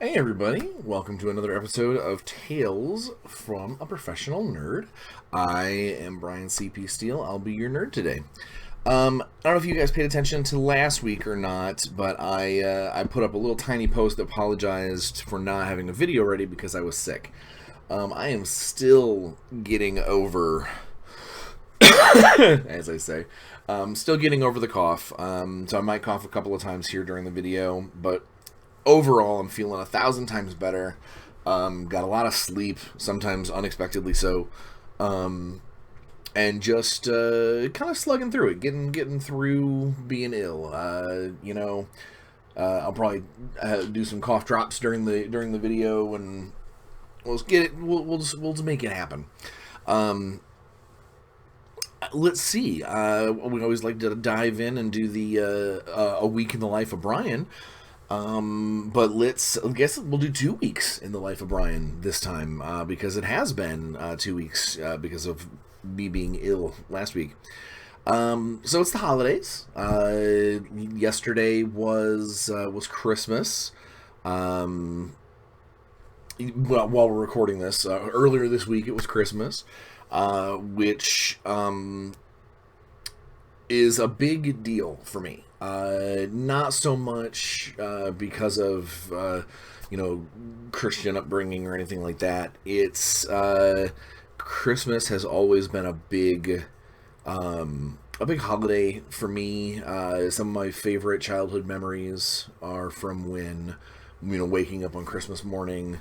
Hey everybody, welcome to another episode of Tales from a Professional Nerd. I am Bryan CP Steele. I'll be your nerd today. I don't know if you guys paid attention to last week or not, but I put up a little tiny post that apologized for not having a video ready because I was sick. I am still getting over, as I say, still getting over the cough. So I might cough a couple of times here during the video, but overall, I'm feeling 1,000 times better. Got a lot of sleep, sometimes unexpectedly so, and just kind of slugging through it, getting through being ill. I'll probably do some cough drops during the video, and we'll get it. We'll just make it happen. Let's see. We always like to dive in and do the a week in the life of Bryan. But I guess we'll do 2 weeks in the life of Bryan this time, because it has been 2 weeks because of me being ill last week. So it's the holidays. Yesterday was Christmas. While we're recording this, earlier this week it was Christmas, which is a big deal for me. Not so much because of Christian upbringing or anything like that. It's Christmas has always been a big holiday for me. Some of my favorite childhood memories are from when waking up on Christmas morning,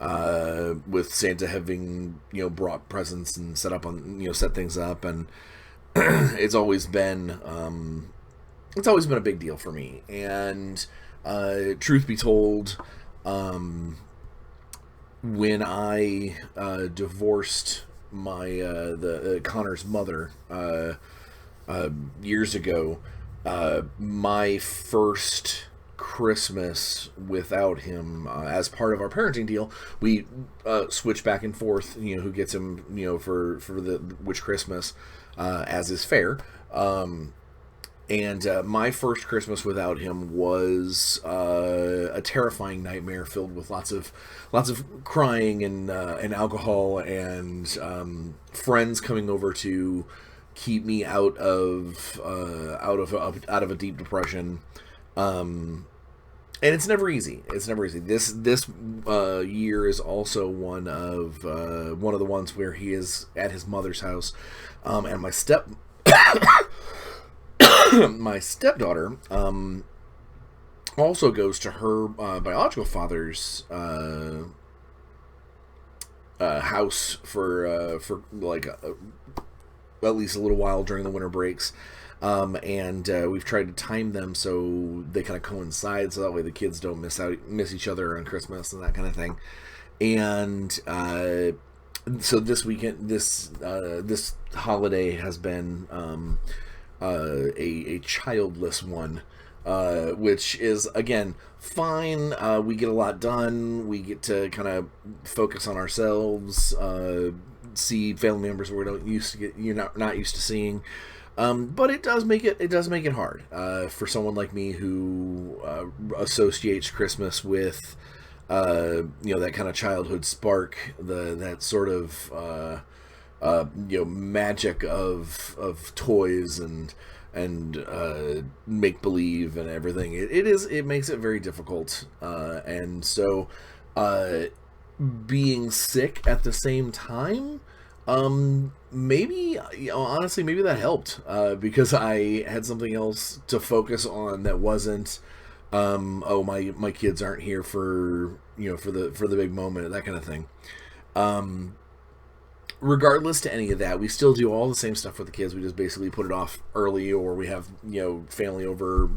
with Santa having brought presents and set things up, and it's always been a big deal for me. And truth be told, when I divorced my Connor's mother years ago, my first Christmas without him, as part of our parenting deal, we switch back and forth, who gets him, for which Christmas, as is fair. And my first Christmas without him was a terrifying nightmare filled with lots of crying and alcohol and friends coming over to keep me out of a deep depression. And it's never easy. This year is also one of the ones where he is at his mother's house, and my stepdaughter also goes to her biological father's house for like at least a little while during the winter breaks. And we've tried to time them so they kind of coincide, so that way the kids don't miss each other on Christmas and that kind of thing. And so this weekend, this holiday has been a childless one, which is, again, fine. We get a lot done. We get to kind of focus on ourselves, see family members we're not used to seeing. But it does make it hard for someone like me who associates Christmas with that kind of childhood spark, that sort of magic of toys and make believe and everything. It makes it very difficult, and so being sick at the same time. Maybe, honestly, maybe that helped, because I had something else to focus on that wasn't, my kids aren't here for the big moment, that kind of thing. Regardless to any of that, we still do all the same stuff with the kids. We just basically put it off early, or we have, family over,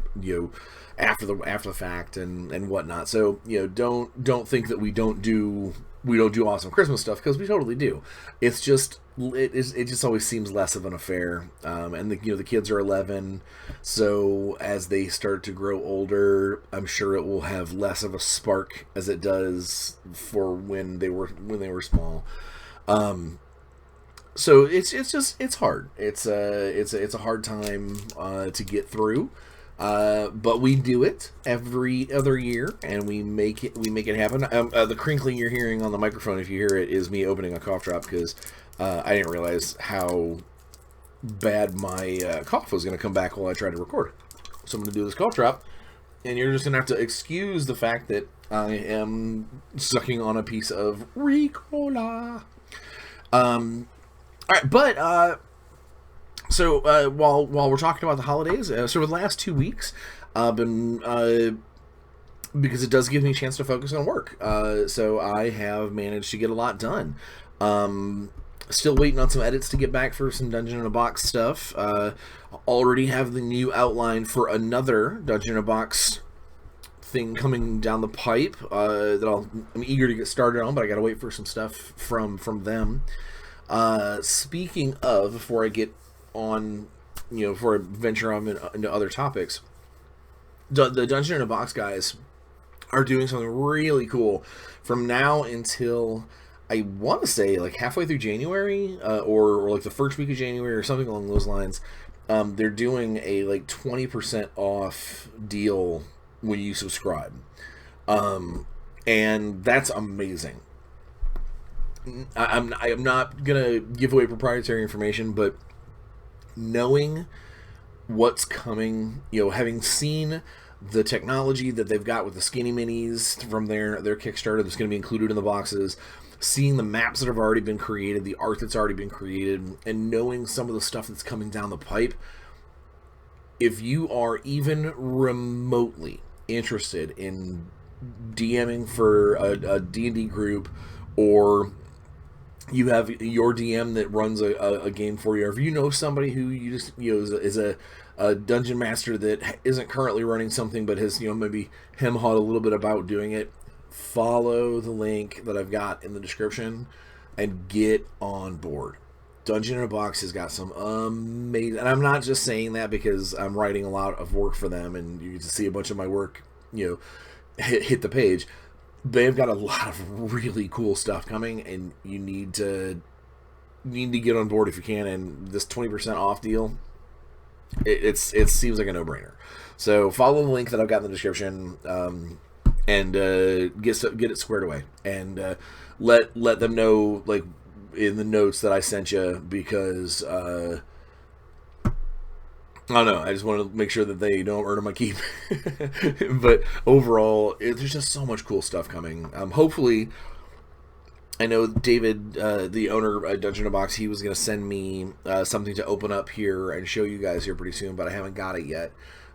after the fact and whatnot. So, don't think that we don't do awesome Christmas stuff, because we totally do. It's just it just always seems less of an affair. And the kids are 11, so as they start to grow older, I'm sure it will have less of a spark as it does for when they were small. So it's hard. It's a hard time to get through. But we do it every other year, and we make it happen. The crinkling you're hearing on the microphone, if you hear it, is me opening a cough drop because I didn't realize how bad my cough was going to come back while I tried to record. So I'm going to do this cough drop, and you're just going to have to excuse the fact that I am sucking on a piece of Ricola. All right, but so while we're talking about the holidays, so for the last 2 weeks, I've been because it does give me a chance to focus on work. So I have managed to get a lot done. Still waiting on some edits to get back for some Dungeon in a Box stuff. Already have the new outline for another Dungeon in a Box thing coming down the pipe that I'm eager to get started on, but I gotta wait for some stuff from them. Speaking of, before I get on, before I venture on into other topics, the Dungeon in a Box guys are doing something really cool from now until I want to say like halfway through January, or like the first week of January or something along those lines. They're doing a like 20% off deal when you subscribe, and that's amazing. I'm not gonna give away proprietary information, but knowing what's coming, having seen the technology that they've got with the skinny minis from their Kickstarter that's going to be included in the boxes, seeing the maps that have already been created, the art that's already been created, and knowing some of the stuff that's coming down the pipe, if you are even remotely interested in DMing for a D&D group, or you have your DM that runs a game for you, or if you know somebody who you just is a dungeon master that isn't currently running something but has maybe hem-hawed a little bit about doing it, follow the link that I've got in the description and get on board. Dungeon in a Box has got some amazing, and I'm not just saying that because I'm writing a lot of work for them and you get to see a bunch of my work hit the page. They've got a lot of really cool stuff coming, and you need to get on board if you can. And this 20% off deal, it seems like a no-brainer. So follow the link that I've got in the description, and get it squared away, and let them know, like, in the notes that I sent you, because I don't know, I just want to make sure that they don't earn my keep. But overall, there's just so much cool stuff coming. Hopefully, I know David, the owner of Dungeon in a Box, he was going to send me something to open up here and show you guys here pretty soon, but I haven't got it yet.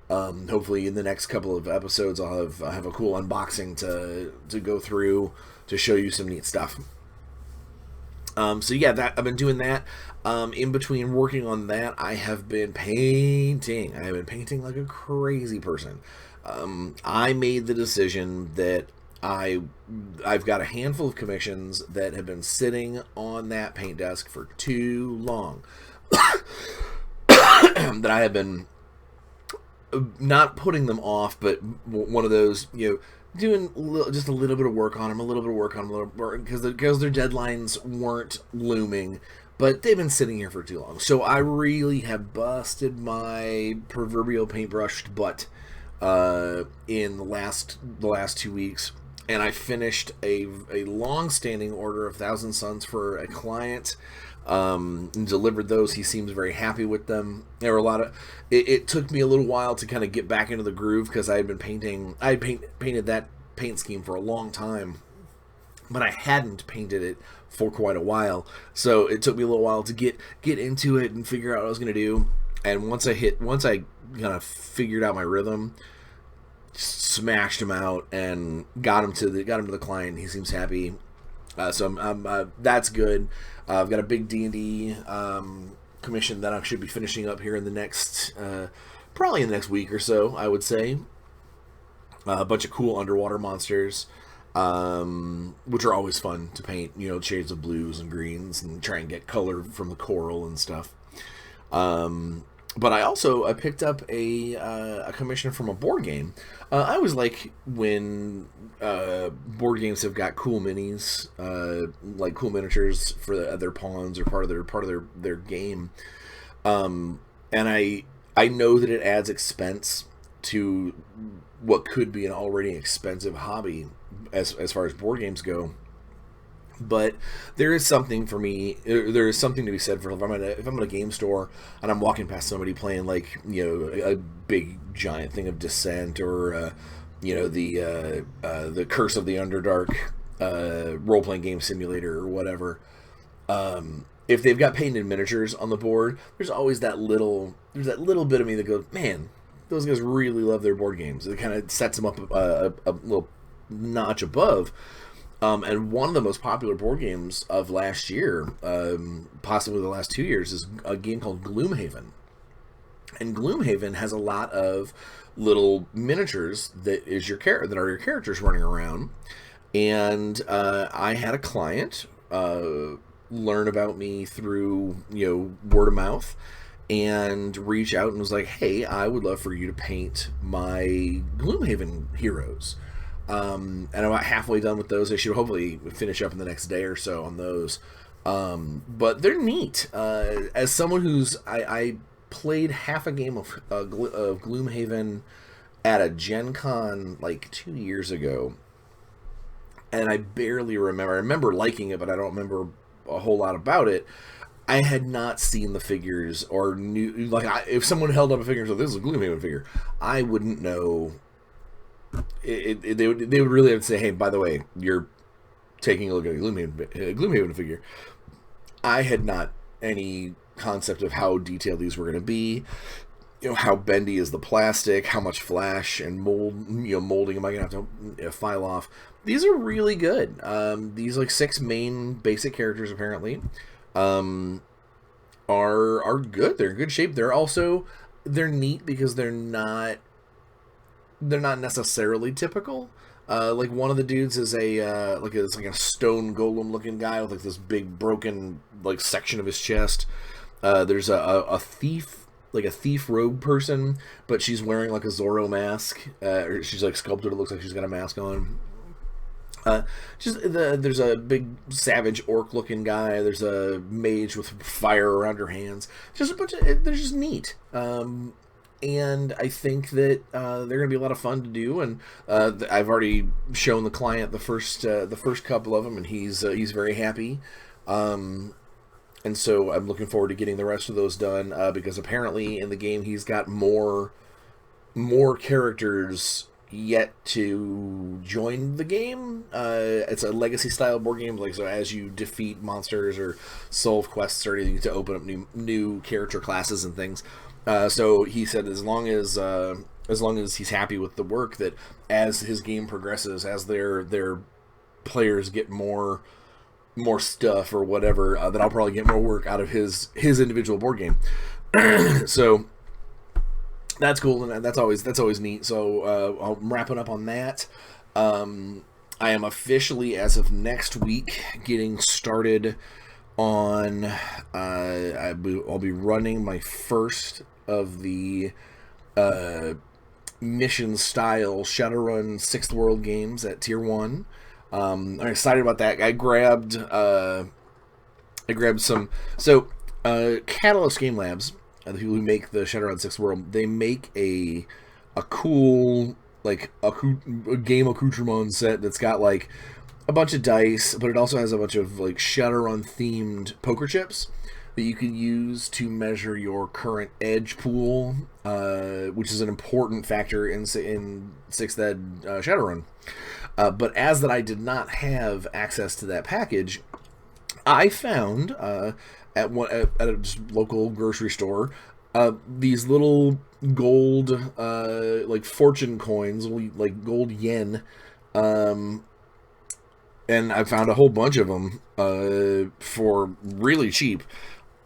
Hopefully in the next couple of episodes I'll have a cool unboxing to go through to show you some neat stuff. So yeah, I've been doing that. In between working on that, I have been painting. I have been painting like a crazy person. I made the decision that I've got a handful of commissions that have been sitting on that paint desk for too long. That I have been not putting them off, but one of those, doing just a little bit of work on them, because their deadlines weren't looming, but they've been sitting here for too long. So I really have busted my proverbial paintbrushed butt in the last 2 weeks, and I finished a long-standing order of Thousand Suns for a client. And delivered those. He seems very happy with them. There were a lot of it took me a little while to kind of get back into the groove, because I had been painted that paint scheme for a long time, but I hadn't painted it for quite a while, so it took me a little while to get into it and figure out what I was going to do. And once I kind of figured out my rhythm, smashed him out and got him to the client. He seems happy, so that's good. I've got a big D&D commission that I should be finishing up here in the next, probably in the next week or so, I would say. A bunch of cool underwater monsters, which are always fun to paint, shades of blues and greens, and try and get color from the coral and stuff. But I picked up a commission from a board game. I always like when board games have got cool minis, like cool miniatures for their pawns or part of their game. And I know that it adds expense to what could be an already expensive hobby as far as board games go. But there is something for me. There is something to be said for if I'm at a game store and I'm walking past somebody playing like a big giant thing of Descent or the Curse of the Underdark role playing game simulator or whatever. If they've got painted miniatures on the board, there's that little bit of me that goes, man, those guys really love their board games. It kind of sets them up a little notch above. And one of the most popular board games of last year, possibly the last 2 years, is a game called Gloomhaven. And Gloomhaven has a lot of little miniatures that are your characters running around. And I had a client learn about me through word of mouth and reach out and was like, hey, I would love for you to paint my Gloomhaven heroes. And I'm about halfway done with those. I should hopefully finish up in the next day or so on those. But they're neat. As someone I played half a game of Gloomhaven at a Gen Con like 2 years ago, and I barely remember. I remember liking it, but I don't remember a whole lot about it. I had not seen the figures or knew, if someone held up a figure and said, this is a Gloomhaven figure, I wouldn't know. They would really have to say, hey, by the way, you're taking a look at a Gloomhaven figure. I had not any concept of how detailed these were going to be, how bendy is the plastic, how much flash and molding am I going to have to file off. These are really good. These 6 main basic characters apparently are good. They're in good shape. They're neat because they're not necessarily typical. One of the dudes is a stone golem looking guy with this big broken section of his chest. There's a thief, a thief rogue person, but she's wearing a Zorro mask. Or she's sculpted. It looks like she's got a mask on. There's a big savage orc looking guy. There's a mage with fire around her hands. Just a bunch of. They're just neat. And I think that they're going to be a lot of fun to do. And I've already shown the client the first couple of them, and he's very happy. And so I'm looking forward to getting the rest of those done because apparently in the game he's got more characters yet to join the game. It's a legacy style board game, so as you defeat monsters or solve quests or anything, to open up new character classes and things. So he said as long as he's happy with the work, that as his game progresses, as their players get more stuff or whatever, that I'll probably get more work out of his individual board game. So that's cool, and that's always neat. So I'm wrapping up on that. I am officially, as of next week, getting started on. I'll be running my first of the mission style Shadowrun 6th World games at Tier 1. I'm excited about that. I grabbed some. So Catalyst Game Labs, the people who make the Shadowrun 6th World, they make a cool a game accoutrement set that's got a bunch of dice, but it also has a bunch of Shadowrun themed poker chips that you can use to measure your current edge pool, which is an important factor in 6th Ed Shadowrun. But as that I did not have access to that package, I found at a local grocery store these little gold fortune coins, gold yen, and I found a whole bunch of them for really cheap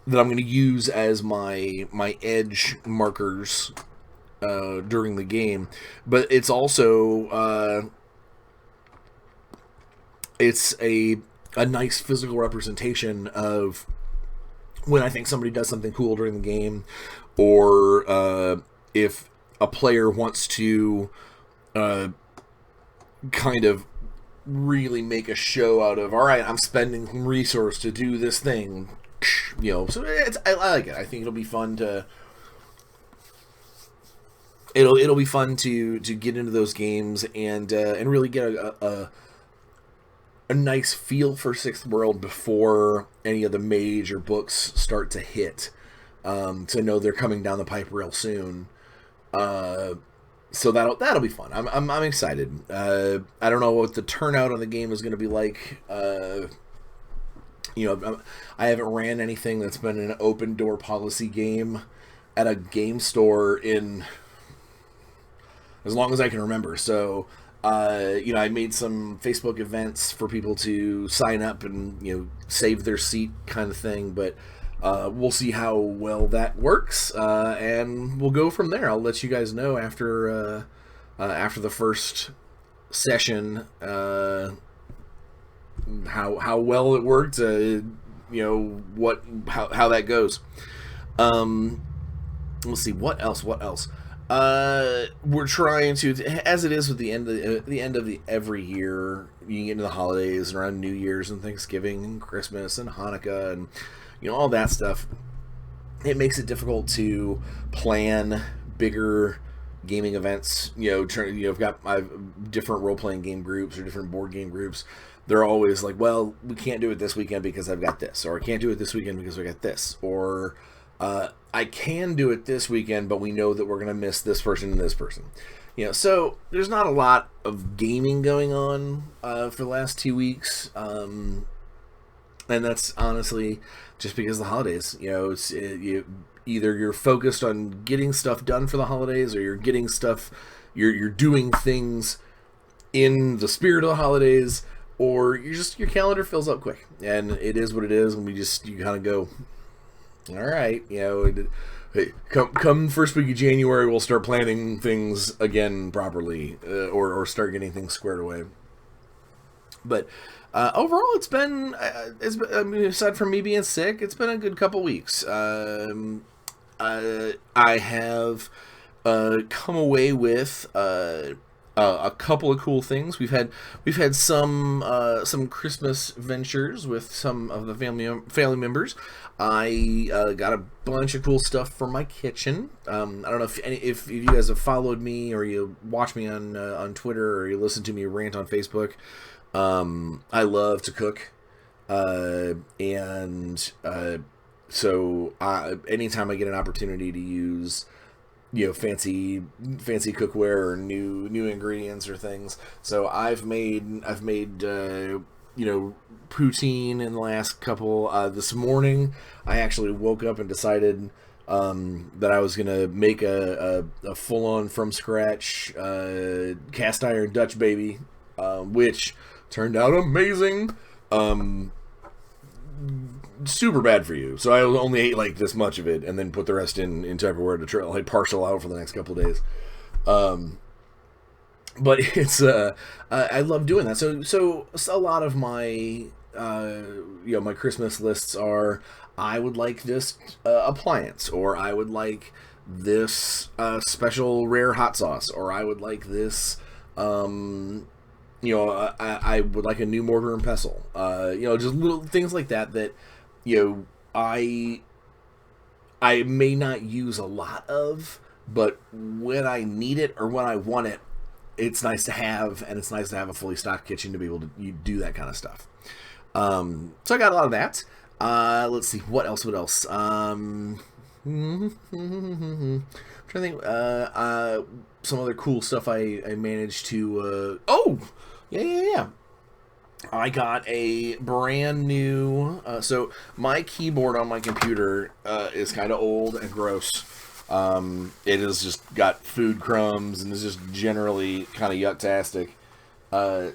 that I'm going to use as my edge markers during the game. But it's also it's a nice physical representation of when I think somebody does something cool during the game, or if a player wants to kind of really make a show out of, all right, I'm spending some resource to do this thing, so I like it. I think it'll be fun to it'll be fun to get into those games and really get a nice feel for Sixth World before any of the major books start to hit. To know they're coming down the pipe real soon. So that'll be fun. I'm excited. I don't know what the turnout on the game is going to be like. I haven't ran anything that's been an open door policy game at a game store in as long as I can remember. So, I made some Facebook events for people to sign up and, save their seat kind of thing. But we'll see how well that works, and we'll go from there. I'll let you guys know after the first session how well it worked. How that goes. Let's see what else. We're trying to, as it is with the end of every year, you get into the holidays and around New Year's and Thanksgiving and Christmas and Hanukkah and all that stuff. It makes it difficult to plan bigger gaming events. I've different role-playing game groups or different board game groups. They're always like, well, we can't do it this weekend because I've got this, or I can't do it this weekend because I got this, or I can do it this weekend, but we know that we're going to miss this person and this person. So there's not a lot of gaming going on for the last 2 weeks. And that's honestly just because of the holidays. Either you're focused on getting stuff done for the holidays, or you're getting stuff, you're doing things in the spirit of the holidays, or your calendar fills up quick, and it is what it is, and you kind of go, all right, hey, come first week of January, we'll start planning things again properly, or start getting things squared away. But overall, it's been, aside from me being sick, it's been a good couple weeks. I have come away with a couple of cool things. We've had some Christmas ventures with some of the family members. I got a bunch of cool stuff for my kitchen. I don't know if you guys have followed me, or you watch me on Twitter, or you listen to me rant on Facebook. I love to cook, so anytime I get an opportunity to use, fancy cookware or new ingredients or things. So I've made poutine in the last couple. This morning, I actually woke up and decided that I was gonna make a full-on from scratch cast iron Dutch baby, which turned out amazing. Super bad for you. So I only ate like this much of it, and then put the rest in Tupperware to try parcel out for the next couple of days. But it's I love doing that. So a lot of my my Christmas lists are, I would like this appliance, or I would like this special rare hot sauce, or I would like this I would like a new mortar and pestle. Just little things like that I may not use a lot of, but when I need it or when I want it, it's nice to have, and it's nice to have a fully stocked kitchen to be able to do that kind of stuff. So I got a lot of that. Let's see, what else? I'm trying to think. Some other cool stuff I managed to. Yeah. I got a brand new. So my keyboard on my computer is kind of old and gross. It has just got food crumbs and is just generally kind of yucktastic.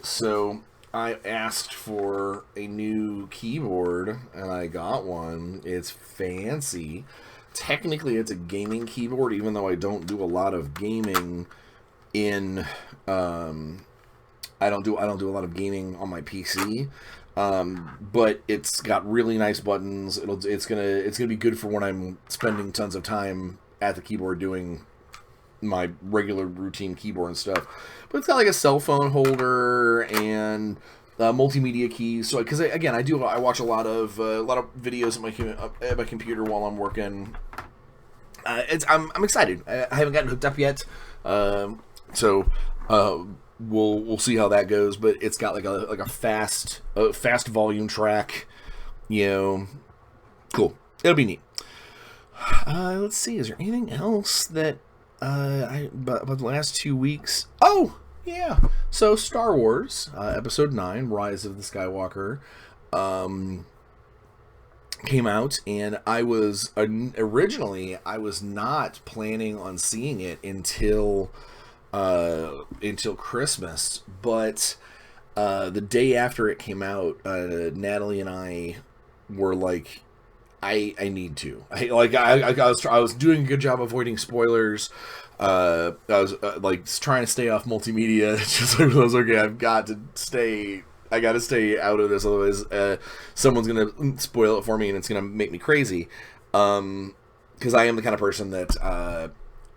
So I asked for a new keyboard, and I got one. It's fancy. Technically, it's a gaming keyboard, even though I don't do a lot of gaming in. I don't do a lot of gaming on my PC. But it's got really nice buttons. It's gonna be good for when I'm spending tons of time at the keyboard doing my regular routine keyboard and stuff. But it's got like a cell phone holder and multimedia keys. So because I watch a lot of videos at my computer while I'm working, I'm excited. I haven't gotten hooked up yet, so we'll see how that goes. But it's got like a fast volume track. You know, cool. It'll be neat. Let's see. Is there anything else that about the last 2 weeks? Oh yeah. So Star Wars Episode 9, Rise of the Skywalker. Came out, and I was originally I was not planning on seeing it until Christmas, but the day after it came out, Natalie and I were like, I need to. I was doing a good job avoiding spoilers. I was like trying to stay off multimedia. Just like I was okay. I got to stay out of this, otherwise someone's going to spoil it for me and it's going to make me crazy. Because I am the kind of person that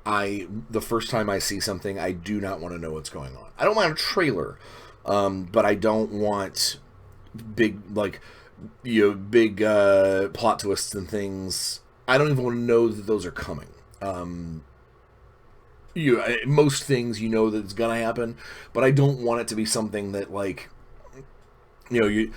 the first time I see something, I do not want to know what's going on. I don't mind a trailer, but I don't want big plot twists and things. I don't even want to know that those are coming. Most things that it's going to happen, but I don't want it to be something that you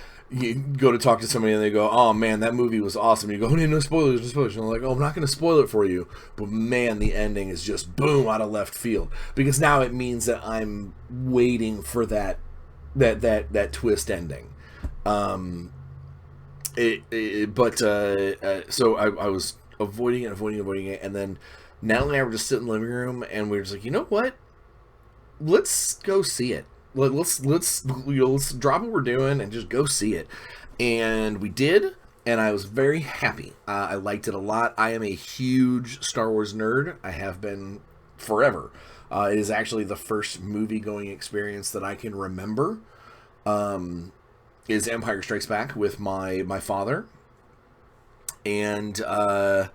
go to talk to somebody and they go, oh man, that movie was awesome. You go, oh, no spoilers, no spoilers. And I'm like, oh, I'm not going to spoil it for you. But man, the ending is just boom out of left field. Because now it means that I'm waiting for that twist ending. So I was avoiding it. And then Natalie and I were just sitting in the living room and we were just like, you know what? Let's go see it. Let's drop what we're doing and just go see it. And we did, and I was very happy. I liked it a lot. I am a huge Star Wars nerd. I have been forever. It is actually the first movie-going experience that I can remember. Is Empire Strikes Back with my father. And Star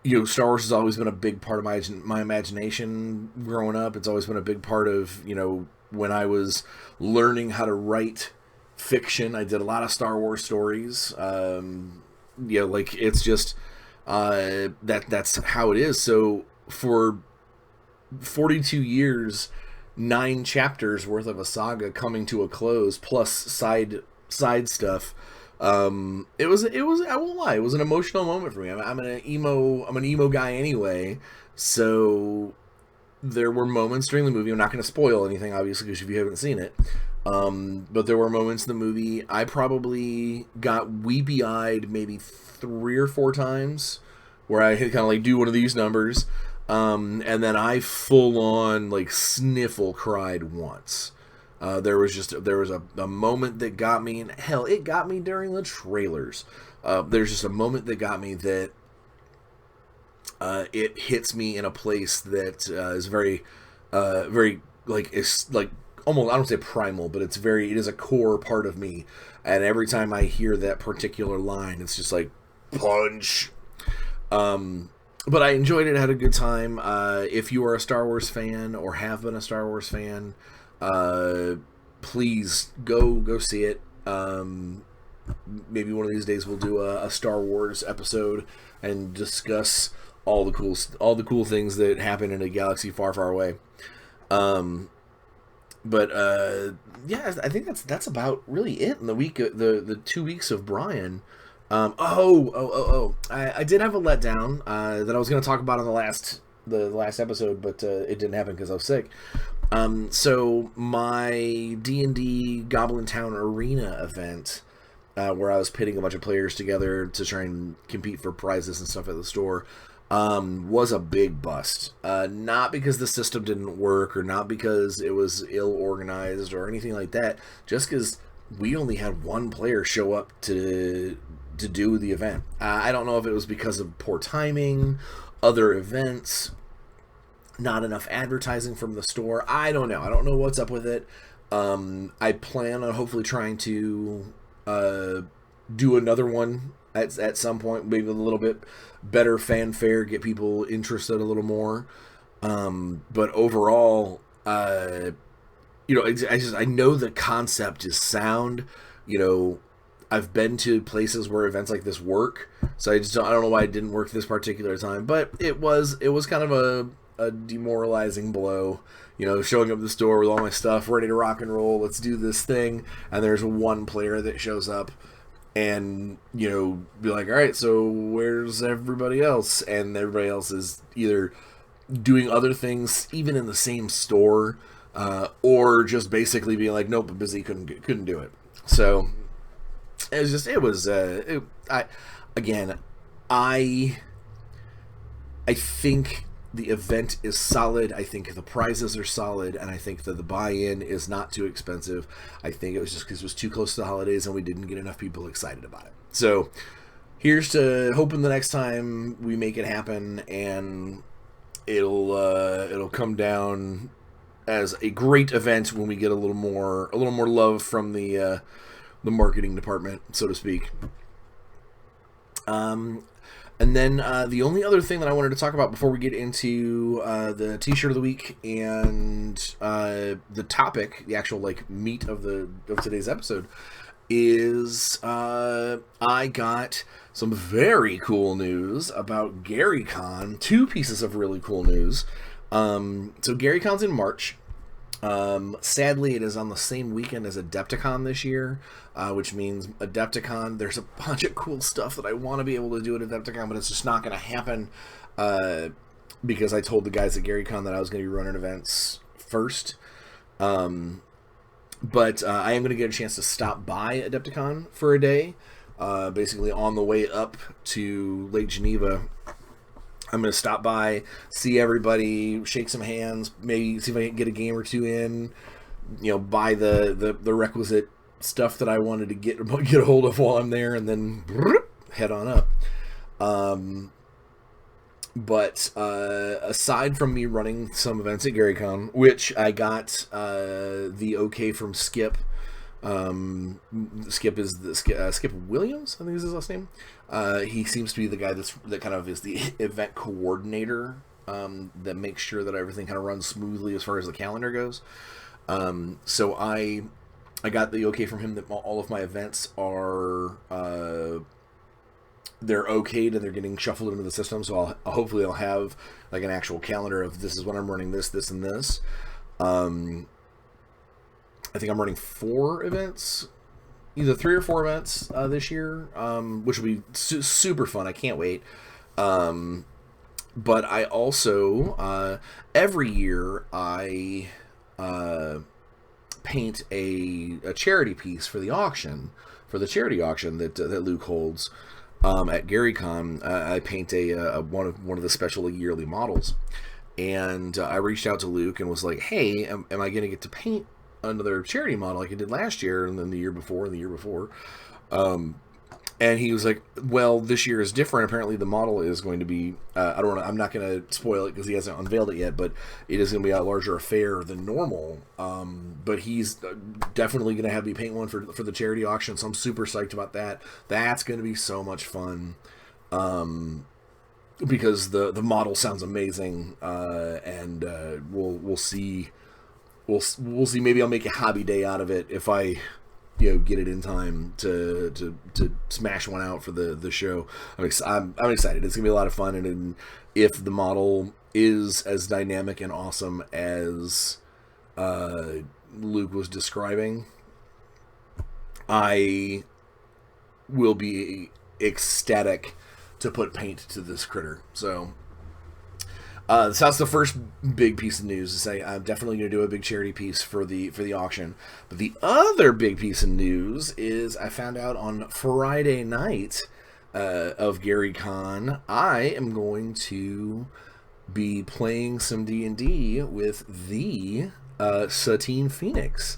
Wars has always been a big part of my imagination growing up. It's always been a big part of, when I was learning how to write fiction. I did a lot of Star Wars stories. It's just that's how it is. So for 42 years, 9 chapters worth of a saga coming to a close, plus side stuff. It was I won't lie, it was an emotional moment for me. I'm an emo guy anyway, so there were moments during the movie. I'm not going to spoil anything, obviously, because if you haven't seen it, but there were moments in the movie I probably got weepy-eyed maybe 3 or 4 times, where I kind of do one of these numbers, and then I full on sniffle cried once. There was a moment that got me, and hell, it got me during the trailers. There's just a moment that got me that it hits me in a place that is very, it's almost, I don't say primal, but it is a core part of me. And every time I hear that particular line, it's just like punch. But I enjoyed it, had a good time. If you are a Star Wars fan or have been a Star Wars fan, please go see it. Maybe one of these days we'll do a Star Wars episode and discuss all the cool things that happen in a galaxy far, far away. Yeah, I think that's about really it in the week, the 2 weeks of Bryan. I did have a letdown that I was going to talk about on the last episode, but it didn't happen because I was sick. So my D&D Goblin Town Arena event, where I was pitting a bunch of players together to try and compete for prizes and stuff at the store, was a big bust. Not because the system didn't work, or not because it was ill organized or anything like that, just because we only had one player show up to do the event. I don't know if it was because of poor timing, other events, not enough advertising from the store. I don't know. I don't know what's up with it. I plan on hopefully trying to do another one at some point, maybe with a little bit better fanfare, get people interested a little more. But overall, I know the concept is sound. I've been to places where events like this work, so I don't know why it didn't work this particular time, but it was kind of a demoralizing blow. Showing up at the store with all my stuff, ready to rock and roll, let's do this thing, and there's one player that shows up and, be like, all right, so where's everybody else? And everybody else is either doing other things, even in the same store, or just basically being like, nope, busy, couldn't do it. So I think the event is solid. I think the prizes are solid, and I think that the buy-in is not too expensive. I think it was just because it was too close to the holidays and we didn't get enough people excited about it. So here's to hoping the next time we make it happen, and it'll come down as a great event when we get a little more love from the marketing department, so to speak. And then the only other thing that I wanted to talk about before we get into the T-shirt of the week and the topic, the actual meat of today's episode, is I got some very cool news about GaryCon. 2 pieces of really cool news. So GaryCon's in March. Sadly, it is on the same weekend as Adepticon this year, which means Adepticon, there's a bunch of cool stuff that I want to be able to do at Adepticon, but it's just not going to happen because I told the guys at GaryCon that I was going to be running events first. But I am going to get a chance to stop by Adepticon for a day, basically on the way up to Lake Geneva. I'm going to stop by, see everybody, shake some hands, maybe see if I can get a game or 2 in, buy the requisite stuff that I wanted to get a hold of while I'm there, and then head on up. But aside from me running some events at GaryCon, which I got the okay from Skip. Skip is Skip Williams, I think is his last name. He seems to be the guy that kind of is the event coordinator, that makes sure that everything kind of runs smoothly as far as the calendar goes. So I got the okay from him that all of my events are they're okayed and they're getting shuffled into the system. So hopefully I'll have an actual calendar of this is when I'm running this, and this. I think I'm running 4 events, either 3 or 4 events this year, which will be super fun. I can't wait. But I also, every year, I paint a charity piece for the auction, for the charity auction that Luke holds at GaryCon. I paint one of the special yearly models, and I reached out to Luke and was like, "Hey, am I going to get to paint another charity model like I did last year, and then the year before, and the year before?" And he was like, "Well, this year is different. Apparently, the model is going to be I'm not going to spoil it because he hasn't unveiled it yet, but it is going to be a larger affair than normal. But he's definitely going to have me paint one for the charity auction, so I'm super psyched about that. That's going to be so much fun." Because the model sounds amazing, and we'll see. We'll see. Maybe I'll make a hobby day out of it if I, get it in time to smash one out for the show. I'm excited. It's gonna be a lot of fun, and if the model is as dynamic and awesome as Luke was describing, I will be ecstatic to put paint to this critter. So. So that's the first big piece of news, to say I'm definitely going to do a big charity piece for the auction. But the other big piece of news is I found out on Friday night of GaryCon, I am going to be playing some D&D with the Satine Phoenix.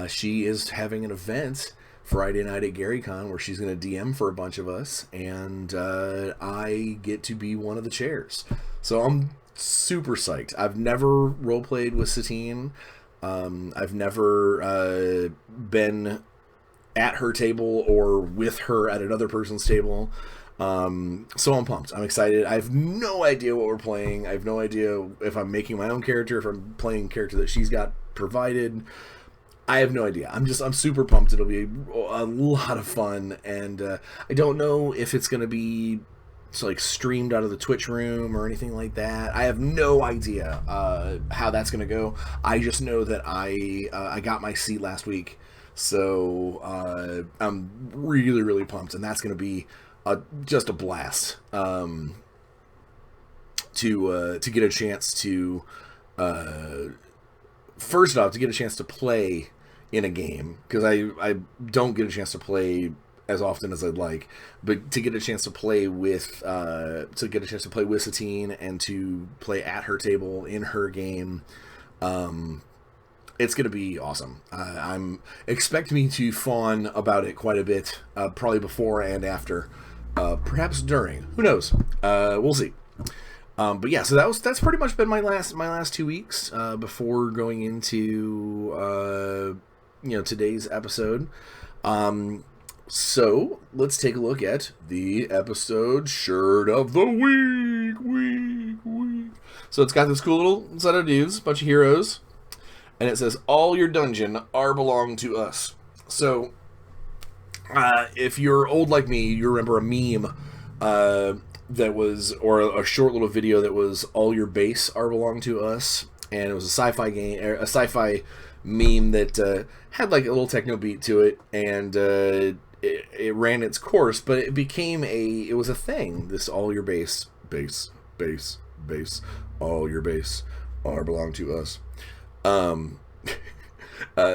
She is having an event Friday night at GaryCon where she's going to DM for a bunch of us, and I get to be one of the chairs. So I'm super psyched. I've never roleplayed with Satine. I've never been at her table or with her at another person's table. So I'm pumped. I'm excited. I have no idea what we're playing. I have no idea if I'm making my own character, if I'm playing a character that she's got provided. I have no idea. I'm super pumped. It'll be a lot of fun, and I don't know if it's going to be like streamed out of the Twitch room or anything like that. I have no idea how that's going to go. I just know that I got my seat last week, so I'm really, really pumped, and that's going to be just a blast to get a chance to first off, to get a chance to play in a game, because I don't get a chance to play as often as I'd like, but to get a chance to play with Satine and to play at her table in her game, it's going to be awesome. I'm expect me to fawn about it quite a bit, probably before and after, perhaps during. Who knows? We'll see. But yeah, so that's pretty much been my last 2 weeks before going into today's episode. So let's take a look at the episode shirt of the week. So it's got this cool little set of dudes, bunch of heroes, and it says all your dungeon are belong to us. So if you're old like me, you remember a meme that was, or a short little video that was all your base are belong to us, and it was a sci-fi game, a sci-fi meme that had like a little techno beat to it, and it ran its course, but it became it was a thing, this all your base, all your base are belong to us.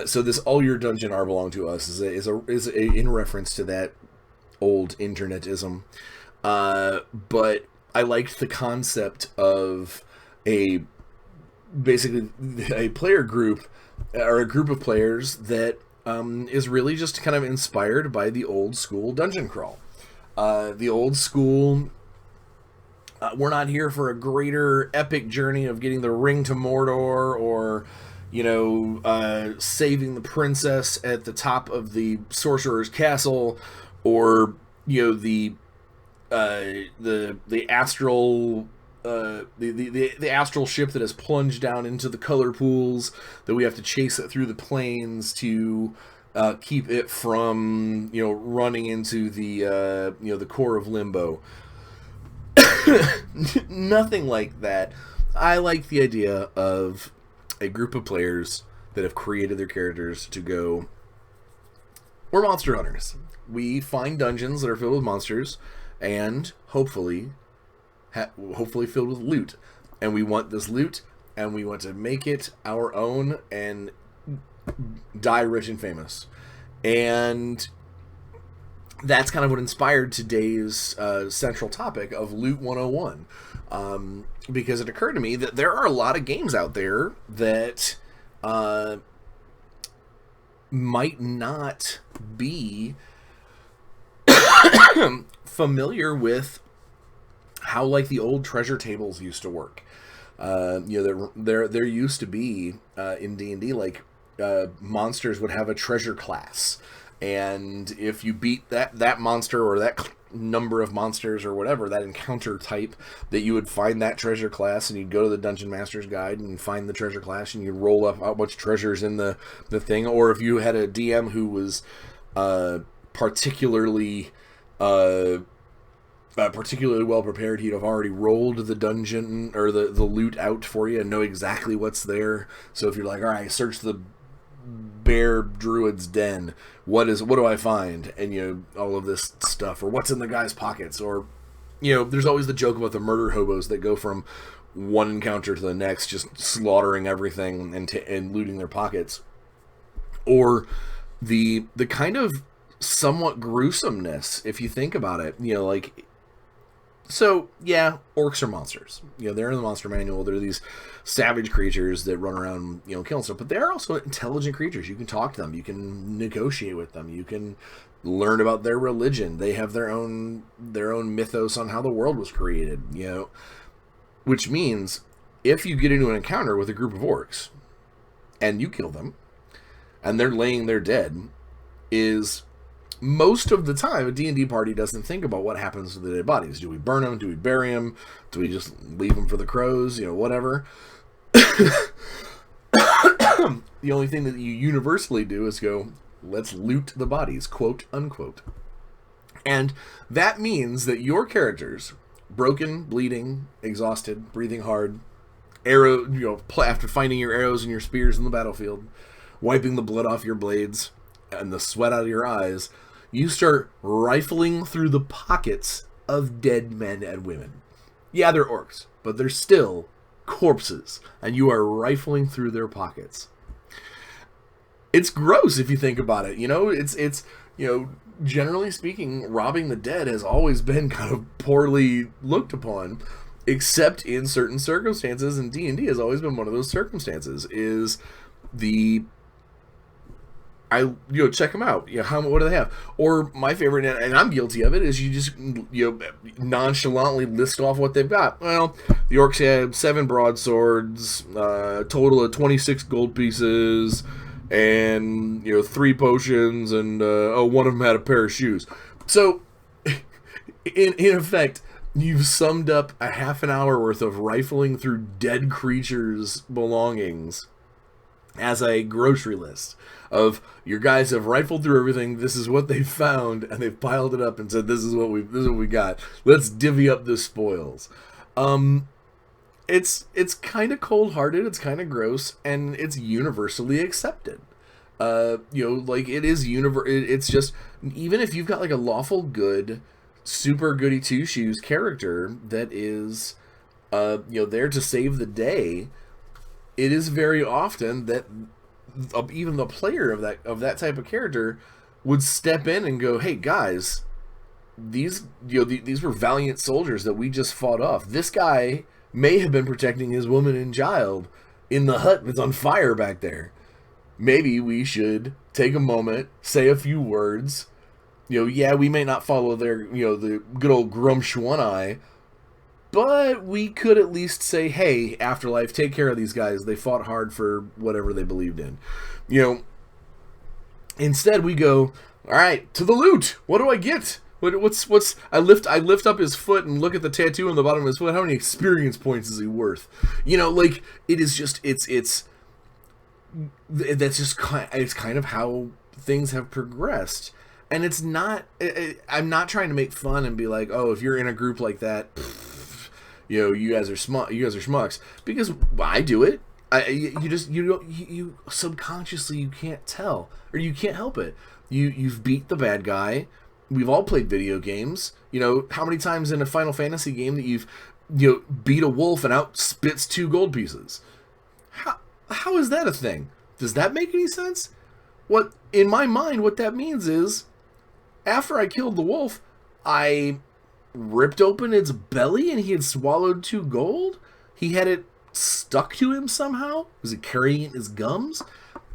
So this all your dungeon are belong to us is in reference to that old internetism. But I liked the concept of basically a player group, or a group of players that is really just kind of inspired by the old school dungeon crawl. The old school, we're not here for a greater epic journey of getting the ring to Mordor, or saving the princess at the top of the sorcerer's castle, or the astral the astral ship that has plunged down into the color pools that we have to chase it through the plains to keep it from running into the core of Limbo. Nothing like that. I like the idea of a group of players that have created their characters to go, we're monster hunters. We find dungeons that are filled with monsters, and hopefully filled with loot, and we want this loot, and we want to make it our own and die rich and famous. And that's kind of what inspired today's central topic of Loot 101, because it occurred to me that there are a lot of games out there that might not be familiar with how like the old treasure tables used to work. There used to be in D&D like monsters would have a treasure class, and if you beat that monster or that number of monsters or whatever, that encounter type, that you would find that treasure class, and you'd go to the Dungeon Master's Guide and find the treasure class, and you'd roll up how much treasure's in the thing. Or if you had a DM who was particularly well prepared, he'd have already rolled the dungeon or the loot out for you and know exactly what's there. So if you're like, all right, search the bear druid's den, what do I find? And all of this stuff, or what's in the guy's pockets, or there's always the joke about the murder hobos that go from one encounter to the next, just slaughtering everything and looting their pockets, or the kind of somewhat gruesomeness, if you think about it, so yeah, orcs are monsters. They're in the monster manual. They're these savage creatures that run around, killing stuff. But they're also intelligent creatures. You can talk to them. You can negotiate with them. You can learn about their religion. They have their own mythos on how the world was created. Which means if you get into an encounter with a group of orcs and you kill them, and they're laying there dead, is most of the time a D&D party doesn't think about what happens to the dead bodies. Do we burn them? Do we bury them? Do we just leave them for the crows? Whatever. The only thing that you universally do is go, let's loot the bodies, quote unquote. And that means that your characters, broken, bleeding, exhausted, breathing hard, after finding your arrows and your spears in the battlefield, wiping the blood off your blades and the sweat out of your eyes, you start rifling through the pockets of dead men and women. Yeah, they're orcs, but they're still corpses, and you are rifling through their pockets. It's gross if you think about it. It's generally speaking, robbing the dead has always been kind of poorly looked upon, except in certain circumstances, and D&D has always been one of those circumstances. Check them out. What do they have? Or my favorite, and I'm guilty of it, is you just nonchalantly list off what they've got. Well, the orcs have 7 broadswords, total of 26 gold pieces, and 3 potions, and one of them had a pair of shoes. So, in effect, you've summed up a half an hour worth of rifling through dead creatures' belongings as a grocery list of your guys have rifled through everything. This is what they found, and they've piled it up and said, "This is what we got. Let's divvy up the spoils." It's kind of cold-hearted. It's kind of gross, and it's universally accepted. It is It's just, even if you've got like a lawful good, super goody two shoes character that is, there to save the day, it is very often that even the player of that type of character would step in and go, "Hey guys, these were valiant soldiers that we just fought off. This guy may have been protecting his woman and child in the hut that's on fire back there. Maybe we should take a moment, say a few words. We may not follow their, the good old Grumsh One-Eye, but we could at least say, hey, Afterlife, take care of these guys. They fought hard for whatever they believed in." Instead we go, all right, to the loot. What do I get? I lift up his foot and look at the tattoo on the bottom of his foot. How many experience points is he worth? It is just, it's kind of how things have progressed. And it's not, I'm not trying to make fun and be like, oh, if you're in a group like that, you guys are schmucks, because I do it. You subconsciously, you can't tell, or you can't help it. You've beat the bad guy. We've all played video games. How many times in a Final Fantasy game that you've beat a wolf and out spits 2 gold pieces? How is that a thing? Does that make any sense? In my mind, what that means is, after I killed the wolf, I ripped open its belly and he had swallowed 2 gold? He had it stuck to him somehow? Was it carrying it in his gums?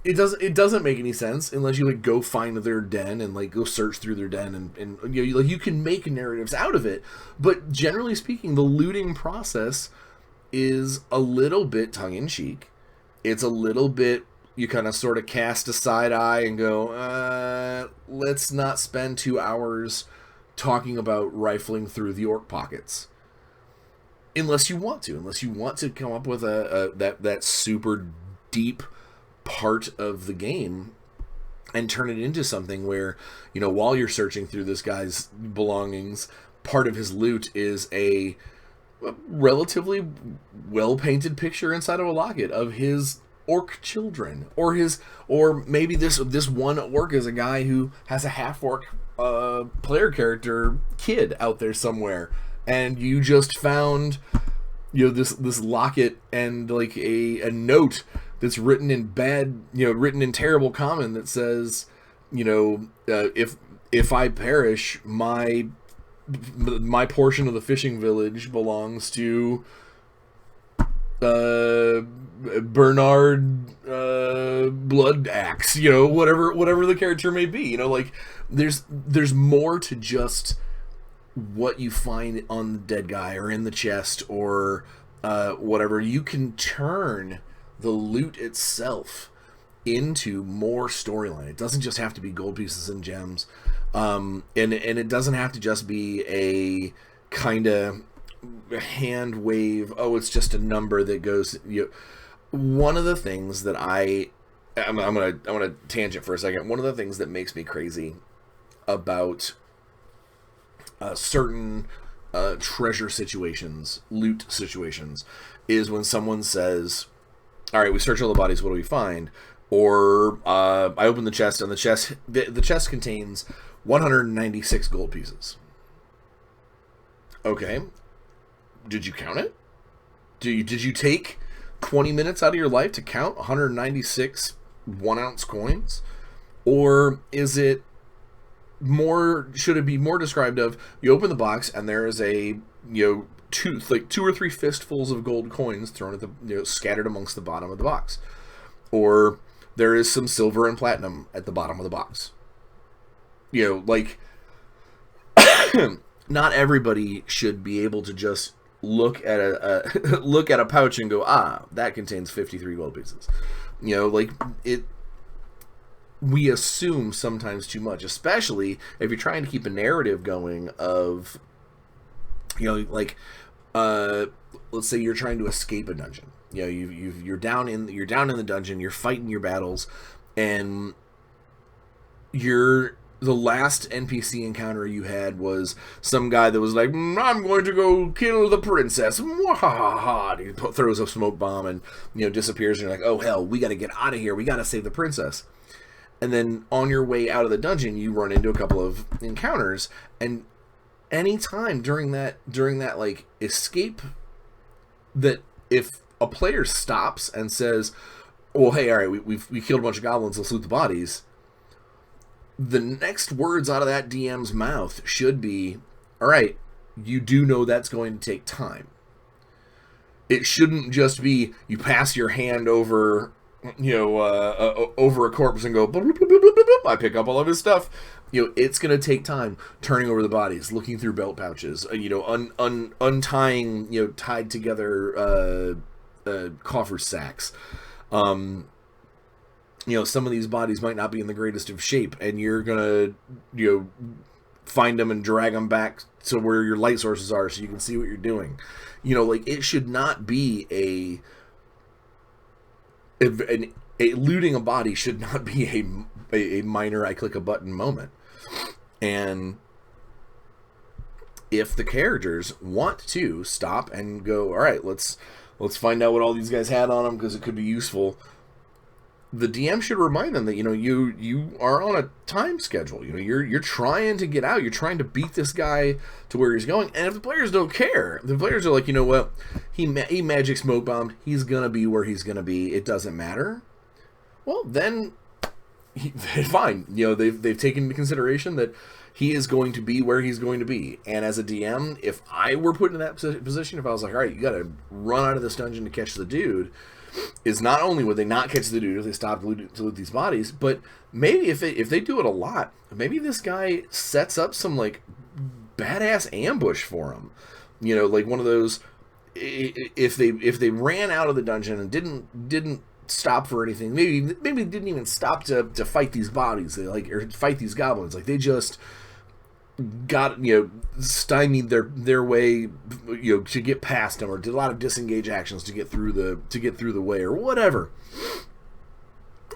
It doesn't make any sense unless you go find their den and go search through their den and you can make narratives out of it. But generally speaking, the looting process is a little bit tongue-in-cheek. It's a little bit, you kind of sort of cast a side eye and go, let's not spend 2 hours talking about rifling through the orc pockets. Unless you want to come up with that super deep part of the game and turn it into something where, while you're searching through this guy's belongings, part of his loot is a relatively well-painted picture inside of a locket of his orc children, or maybe this one orc is a guy who has a half-orc player character kid out there somewhere, and you just found this locket and a note that's written in terrible common that says, if I perish, my portion of the fishing village belongs to Bernard Blood Axe, whatever the character may be. There's more to just what you find on the dead guy or in the chest or whatever. You can turn the loot itself into more storyline. It doesn't just have to be gold pieces and gems, and it doesn't have to just be a kind of hand wave. Oh, it's just a number that goes. one of the things that I'm gonna tangent for a second. One of the things that makes me crazy about certain treasure situations, loot situations, is when someone says, "All right, we search all the bodies. What do we find?" Or I open the chest, and the chest contains 196 gold pieces. Okay, did you count it? Did you take 20 minutes out of your life to count 196 1-ounce coins? Or is it more, should it be more described of, you open the box and there is a, two or three fistfuls of gold coins thrown at the, scattered amongst the bottom of the box. Or there is some silver and platinum at the bottom of the box. Not everybody should be able to just look at look at a pouch and go, that contains 53 gold pieces. We assume sometimes too much, especially if you're trying to keep a narrative going of, let's say you're trying to escape a dungeon. You're down in the dungeon, you're fighting your battles, and the last NPC encounter you had was some guy that was like, I'm going to go kill the princess. And he throws a smoke bomb and disappears, and you're like, oh hell, we got to get out of here. We got to save the princess. And then on your way out of the dungeon, you run into a couple of encounters, and any time during that like escape, that if a player stops and says, well, hey, all right, we killed a bunch of goblins, let's loot the bodies, the next words out of that DM's mouth should be, all right, you do know that's going to take time. It shouldn't just be you pass your hand over, over a corpse and go, bloop, bloop, bloop, bloop, bloop, I pick up all of his stuff. It's going to take time turning over the bodies, looking through belt pouches, untying, tied together coffer sacks. Some of these bodies might not be in the greatest of shape, and you're gonna, find them and drag them back to where your light sources are so you can see what you're doing. It should not be a looting a body should not be a minor I click a button moment. And if the characters want to stop and go, all right, let's find out what all these guys had on them because it could be useful, the DM should remind them that you are on a time schedule. You're trying to get out. You're trying to beat this guy to where he's going. And if the players don't care, the players are like, you know what, he magic smoke bombed. He's gonna be where he's gonna be. It doesn't matter. Well, then, fine. They've taken into consideration that he is going to be where he's going to be. And as a DM, if I were put in that position, if I was like, all right, you got to run out of this dungeon to catch the dude, is not only would they not catch the dude if they stopped to loot these bodies, but maybe if they do it a lot, maybe this guy sets up some like badass ambush for him. Like one of those, if they ran out of the dungeon and didn't stop for anything, maybe didn't even stop to fight these bodies, or fight these goblins, like they just got stymied their way to get past them, or did a lot of disengage actions to get through the way, or whatever.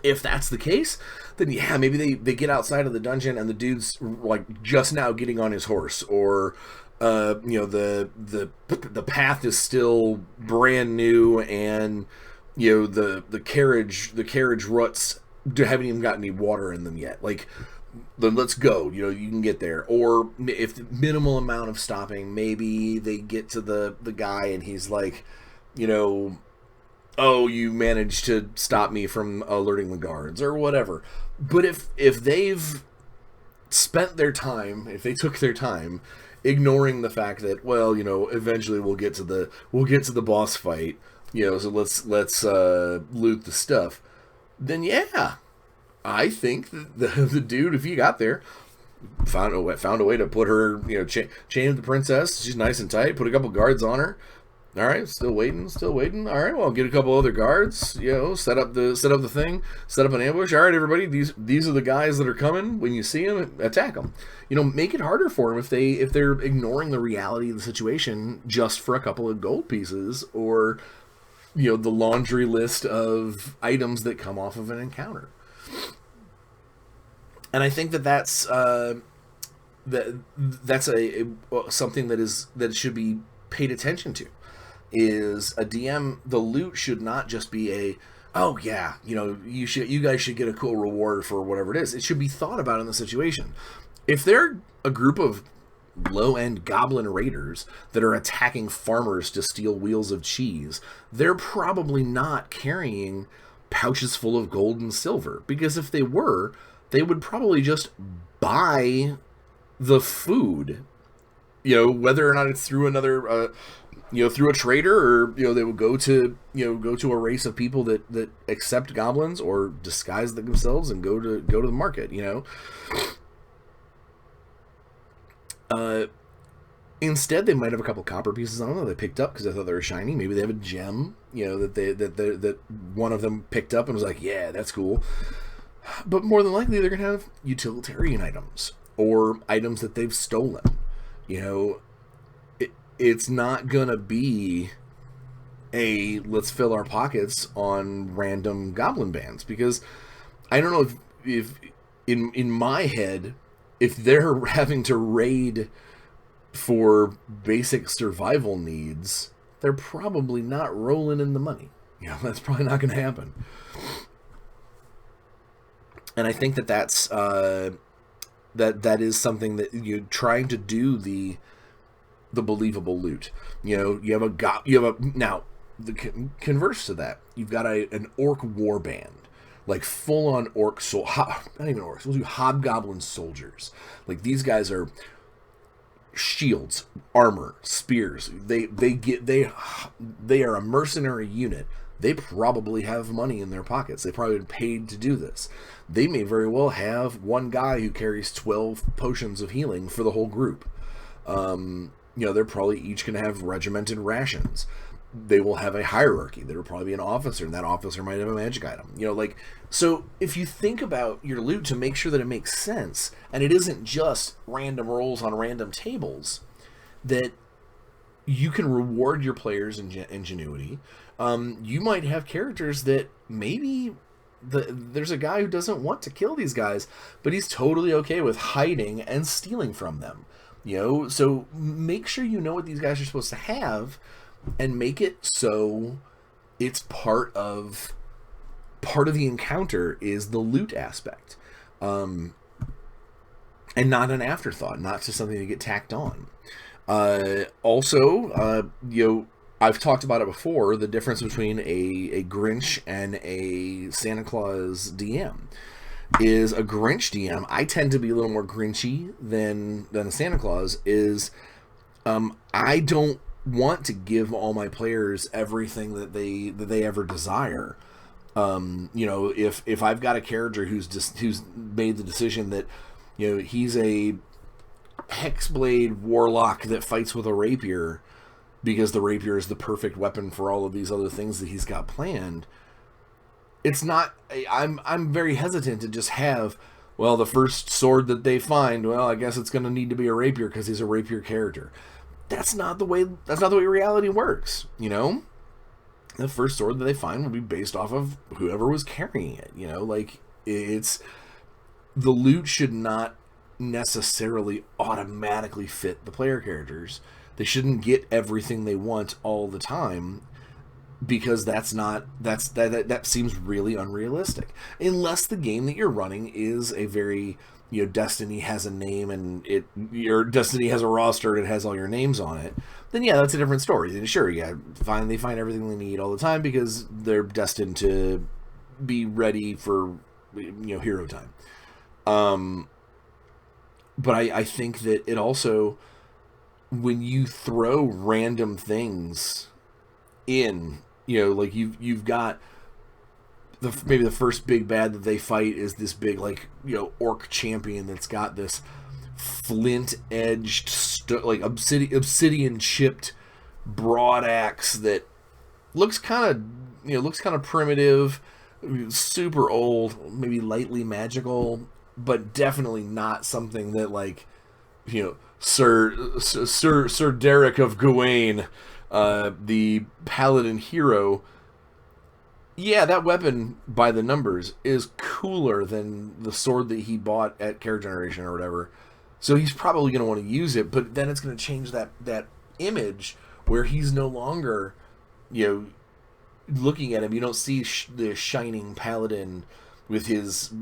If that's the case, then yeah, maybe they get outside of the dungeon and the dude's like just now getting on his horse, or the path is still brand new, and the carriage ruts haven't even got any water in them yet. Like, then let's go. You can get there. Or if the minimal amount of stopping, maybe they get to the guy and he's like, oh, you managed to stop me from alerting the guards, or whatever. But if they've spent their time, if they took their time ignoring the fact that, well, eventually we'll get to the boss fight, so let's loot the stuff, then yeah, I think the dude, if he got there, found a way to put her, chain the princess. She's nice and tight. Put a couple guards on her. All right, still waiting. All right, well, get a couple other guards. Set up the thing. Set up an ambush. All right, everybody. These are the guys that are coming. When you see them, attack them. Make it harder for them if they're ignoring the reality of the situation just for a couple of gold pieces, or the laundry list of items that come off of an encounter. And I think that's a something that should be paid attention to. Is a DM, the loot should not just be oh yeah, you guys should get a cool reward for whatever it is. It should be thought about in the situation. If they're a group of low-end goblin raiders that are attacking farmers to steal wheels of cheese, they're probably not carrying pouches full of gold and silver, because if they were, they would probably just buy the food, whether or not it's through another through a trader, or they would go to a race of people that accept goblins or disguise themselves and go to the market. Instead, they might have a couple copper pieces on them that they picked up because they thought they were shiny. Maybe they have a gem, that one of them picked up and was like, yeah, that's cool. But more than likely, they're gonna have utilitarian items or items that they've stolen. It's not gonna be let's fill our pockets on random goblin bands, because I don't know if in my head, if they're having to raid for basic survival needs, they're probably not rolling in the money. That's probably not going to happen. And I think that's that is something that you're trying to do, the believable loot. You have now the converse to that. You've got an orc war band. Like full-on orc not even orcs. We'll do hobgoblin soldiers. Like, these guys are shields, armor, spears. They are a mercenary unit. They probably have money in their pockets. They probably been paid to do this. They may very well have one guy who carries 12 potions of healing for the whole group. They're probably each going to have regimented rations. They will have a hierarchy. There will probably be an officer, and that officer might have a magic item. So if you think about your loot to make sure that it makes sense, and it isn't just random rolls on random tables, that you can reward your players' ingenuity. You might have characters that maybe there's a guy who doesn't want to kill these guys, but he's totally okay with hiding and stealing from them. So make sure you know what these guys are supposed to have, and make it so it's part of the encounter is the loot aspect, and not an afterthought, not just something to get tacked on. Also, I've talked about it before, the difference between a Grinch and a Santa Claus DM is a Grinch DM. I tend to be a little more Grinchy than a Santa Claus. I don't want to give all my players everything that they ever desire. If I've got a character who's made the decision that he's a hexblade warlock that fights with a rapier because the rapier is the perfect weapon for all of these other things that he's got planned, it's not. I'm very hesitant to just have, the first sword that they find, I guess it's going to need to be a rapier because he's a rapier character. That's not the way reality works. The first sword that they find will be based off of whoever was carrying it. It's the loot should not necessarily automatically fit the player characters. They shouldn't get everything they want all the time, because that seems really unrealistic. Unless the game that you're running is a very Destiny has a name and your Destiny has a roster and it has all your names on it, then yeah, that's a different story. Then sure, they find everything they need all the time because they're destined to be ready for hero time. But I think that it also, when you throw random things in, like you've got maybe the first big bad that they fight is this big orc champion that's got this flint edged obsidian chipped broad axe that looks kind of primitive, super old, maybe lightly magical, but definitely not something that Sir Derek of Gawain, the paladin hero, Yeah, that weapon by the numbers is cooler than the sword that he bought at Character Generation or whatever. So he's probably going to want to use it, but then it's going to change that image where he's no longer, you know, looking at him. You don't see the shining paladin with his,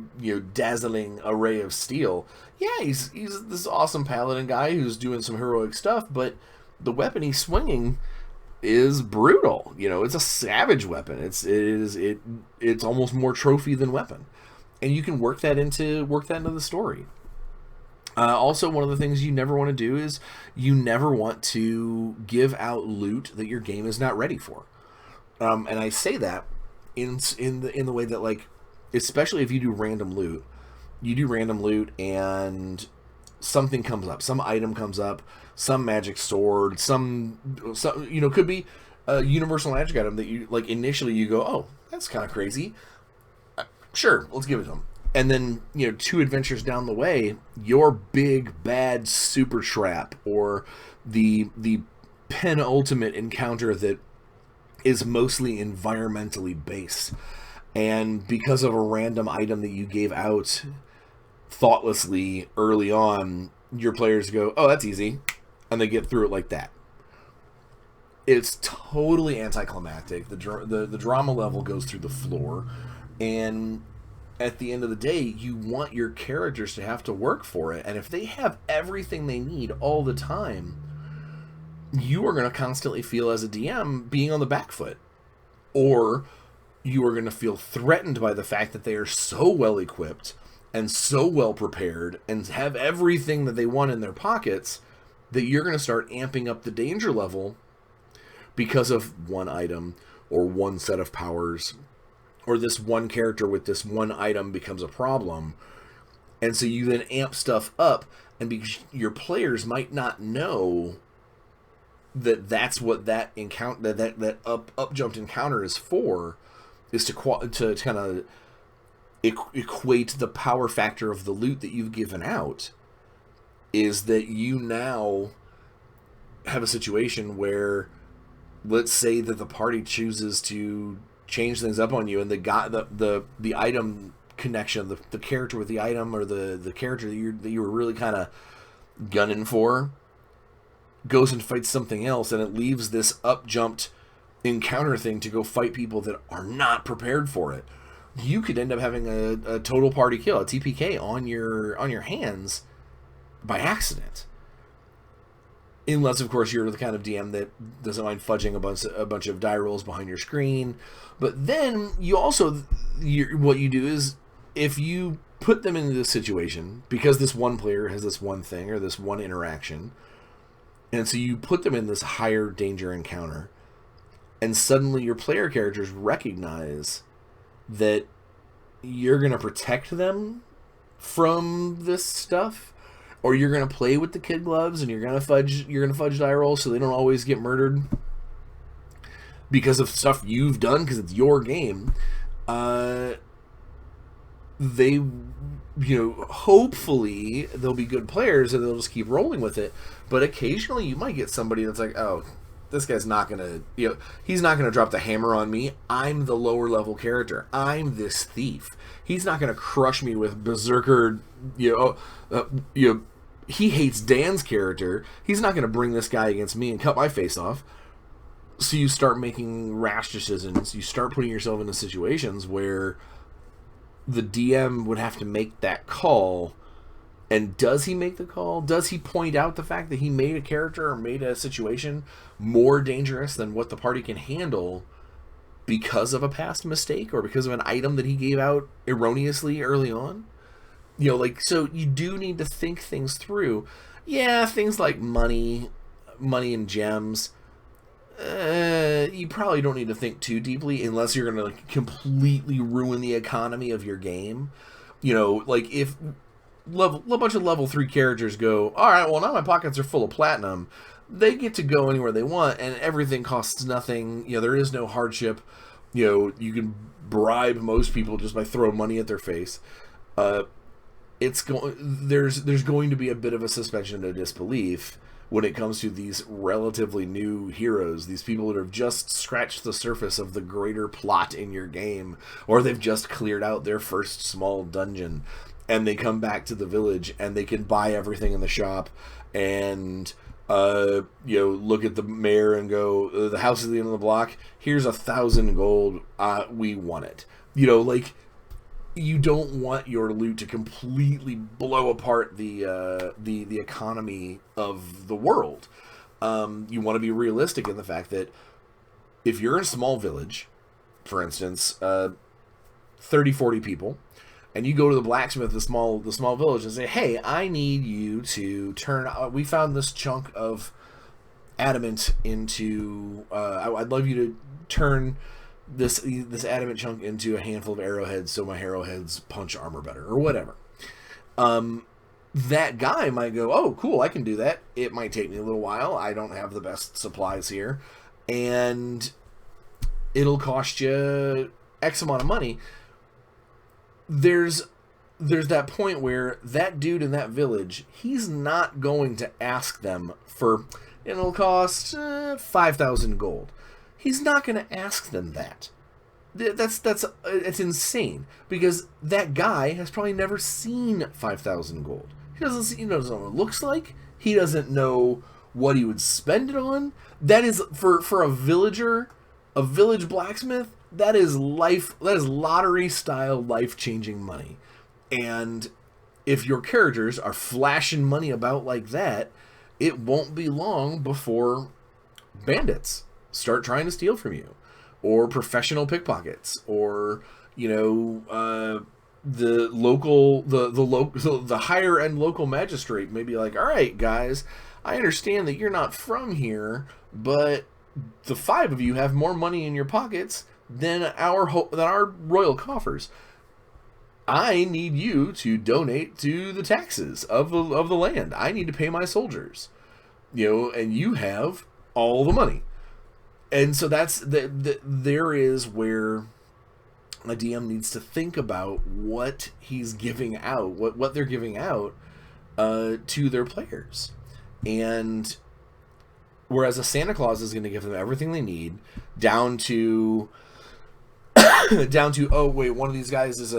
dazzling array of steel. Yeah, he's this awesome paladin guy who's doing some heroic stuff, but the weapon he's swinging is brutal. It's a savage weapon. It's almost more trophy than weapon, and you can work that into the story. Also, one of the things you never want to do is you never want to give out loot that your game is not ready for. And I say that in the way that, like, especially if you do random loot, and something comes up, some item comes up, some magic sword, some could be a universal magic item that you like. Initially, you go, oh, that's kind of crazy. Sure, let's give it to them. And then, 2 adventures down the way, your big bad super trap, or the penultimate encounter that is mostly environmentally based, and because of a random item that you gave out thoughtlessly early on, your players go, oh, that's easy, and they get through it like that. It's totally anticlimactic. The drama level goes through the floor, and at the end of the day, you want your characters to have to work for it. And if they have everything they need all the time, you are going to constantly feel, as a DM, being on the back foot. Or you are going to feel threatened by the fact that they are so well equipped and so well prepared and have everything that they want in their pockets that you're going to start amping up the danger level because of one item or one set of powers, or this one character with this one item becomes a problem. And so you then amp stuff up, and because your players might not know that that's what that encounter, that up jumped encounter is for, is to kind of equate the power factor of the loot that you've given out, is that you now have a situation where, let's say that the party chooses to change things up on you, and the item connection, the character with the item, or the character that you were really kind of gunning for, goes and fights something else, and it leaves this up jumped encounter thing to go fight people that are not prepared for it. You could end up having a total party kill, a TPK on your hands by accident. Unless, of course, you're the kind of DM that doesn't mind fudging a bunch of die rolls behind your screen. But then you also, what you do is, if you put them into this situation, because this one player has this one thing or this one interaction, and so you put them in this higher danger encounter, and suddenly your player characters recognize that you're going to protect them from this stuff, or you're going to play with the kid gloves and you're going to fudge die rolls so they don't always get murdered because of stuff you've done, because it's your game. They, hopefully they'll be good players and they'll just keep rolling with it. But occasionally you might get somebody that's like, oh, this guy's not going to, he's not going to drop the hammer on me. I'm the lower level character. I'm this thief. He's not going to crush me with berserker, he hates Dan's character. He's not going to bring this guy against me and cut my face off. So you start making rash decisions. You start putting yourself into situations where the DM would have to make that call. And does he make the call? Does he point out the fact that he made a character or made a situation more dangerous than what the party can handle because of a past mistake or because of an item that he gave out erroneously early on? So you do need to think things through. Yeah, things like money and gems, you probably don't need to think too deeply unless you're going to completely ruin the economy of your game. If a bunch of level 3 characters go, all right, well, now my pockets are full of platinum, they get to go anywhere they want, and everything costs nothing. There is no hardship. You can bribe most people just by throwing money at their face. There's going to be a bit of a suspension of disbelief when it comes to these relatively new heroes, these people that have just scratched the surface of the greater plot in your game, or they've just cleared out their first small dungeon, and they come back to the village and they can buy everything in the shop and look at the mayor and go, the house is at the end of the block, here's 1,000 gold, we want it. You don't want your loot to completely blow apart the economy of the world. You want to be realistic in the fact that if you're in a small village, for instance, 30, 40 people, and you go to the blacksmith, the small village, and say, hey, I need you to turn, we found this chunk of adamant into, I'd love you to turn this adamant chunk into a handful of arrowheads so my arrowheads punch armor better, or whatever. That guy might go, oh, cool, I can do that. It might take me a little while. I don't have the best supplies here. And it'll cost you X amount of money. There's that point where that dude in that village, he's not going to ask them for, it'll cost 5,000 gold. He's not going to ask them that. It's insane, because that guy has probably never seen 5,000 gold. He doesn't know what it looks like. He doesn't know what he would spend it on. That is for a villager, a village blacksmith. That is lottery style, life-changing money. And if your characters are flashing money about like that, it won't be long before bandits start trying to steal from you, or professional pickpockets, or the higher end local magistrate may be like, all right, guys, I understand that you're not from here, but the 5 of you have more money in your pockets than our royal coffers. I need you to donate to the taxes of the land. I need to pay my soldiers, and you have all the money. And so there is where a DM needs to think about what he's giving out, what they're giving out to their players. And whereas a Santa Claus is going to give them everything they need, down to oh wait, one of these guys is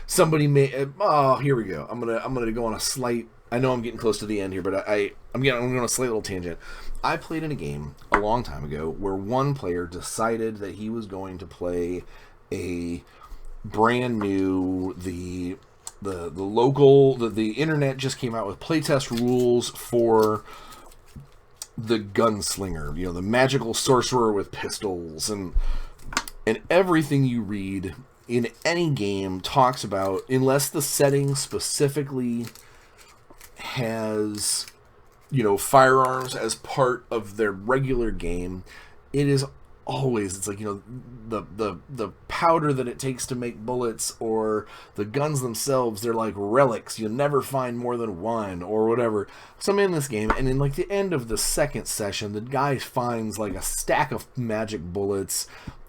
somebody may here we go. I'm gonna go on a slight. I know I'm getting close to the end here, but I'm going on a slight little tangent. I played in a game a long time ago where one player decided that he was going to play a brand new the internet just came out with playtest rules for the gunslinger, the magical sorcerer with pistols, and everything you read in any game talks about, unless the setting specifically has firearms as part of their regular game, it's like the powder that it takes to make bullets, or the guns themselves, they're like relics, you'll never find more than one, or whatever. So I'm in this game, and in like the end of the second session, the guy finds like a stack of magic bullets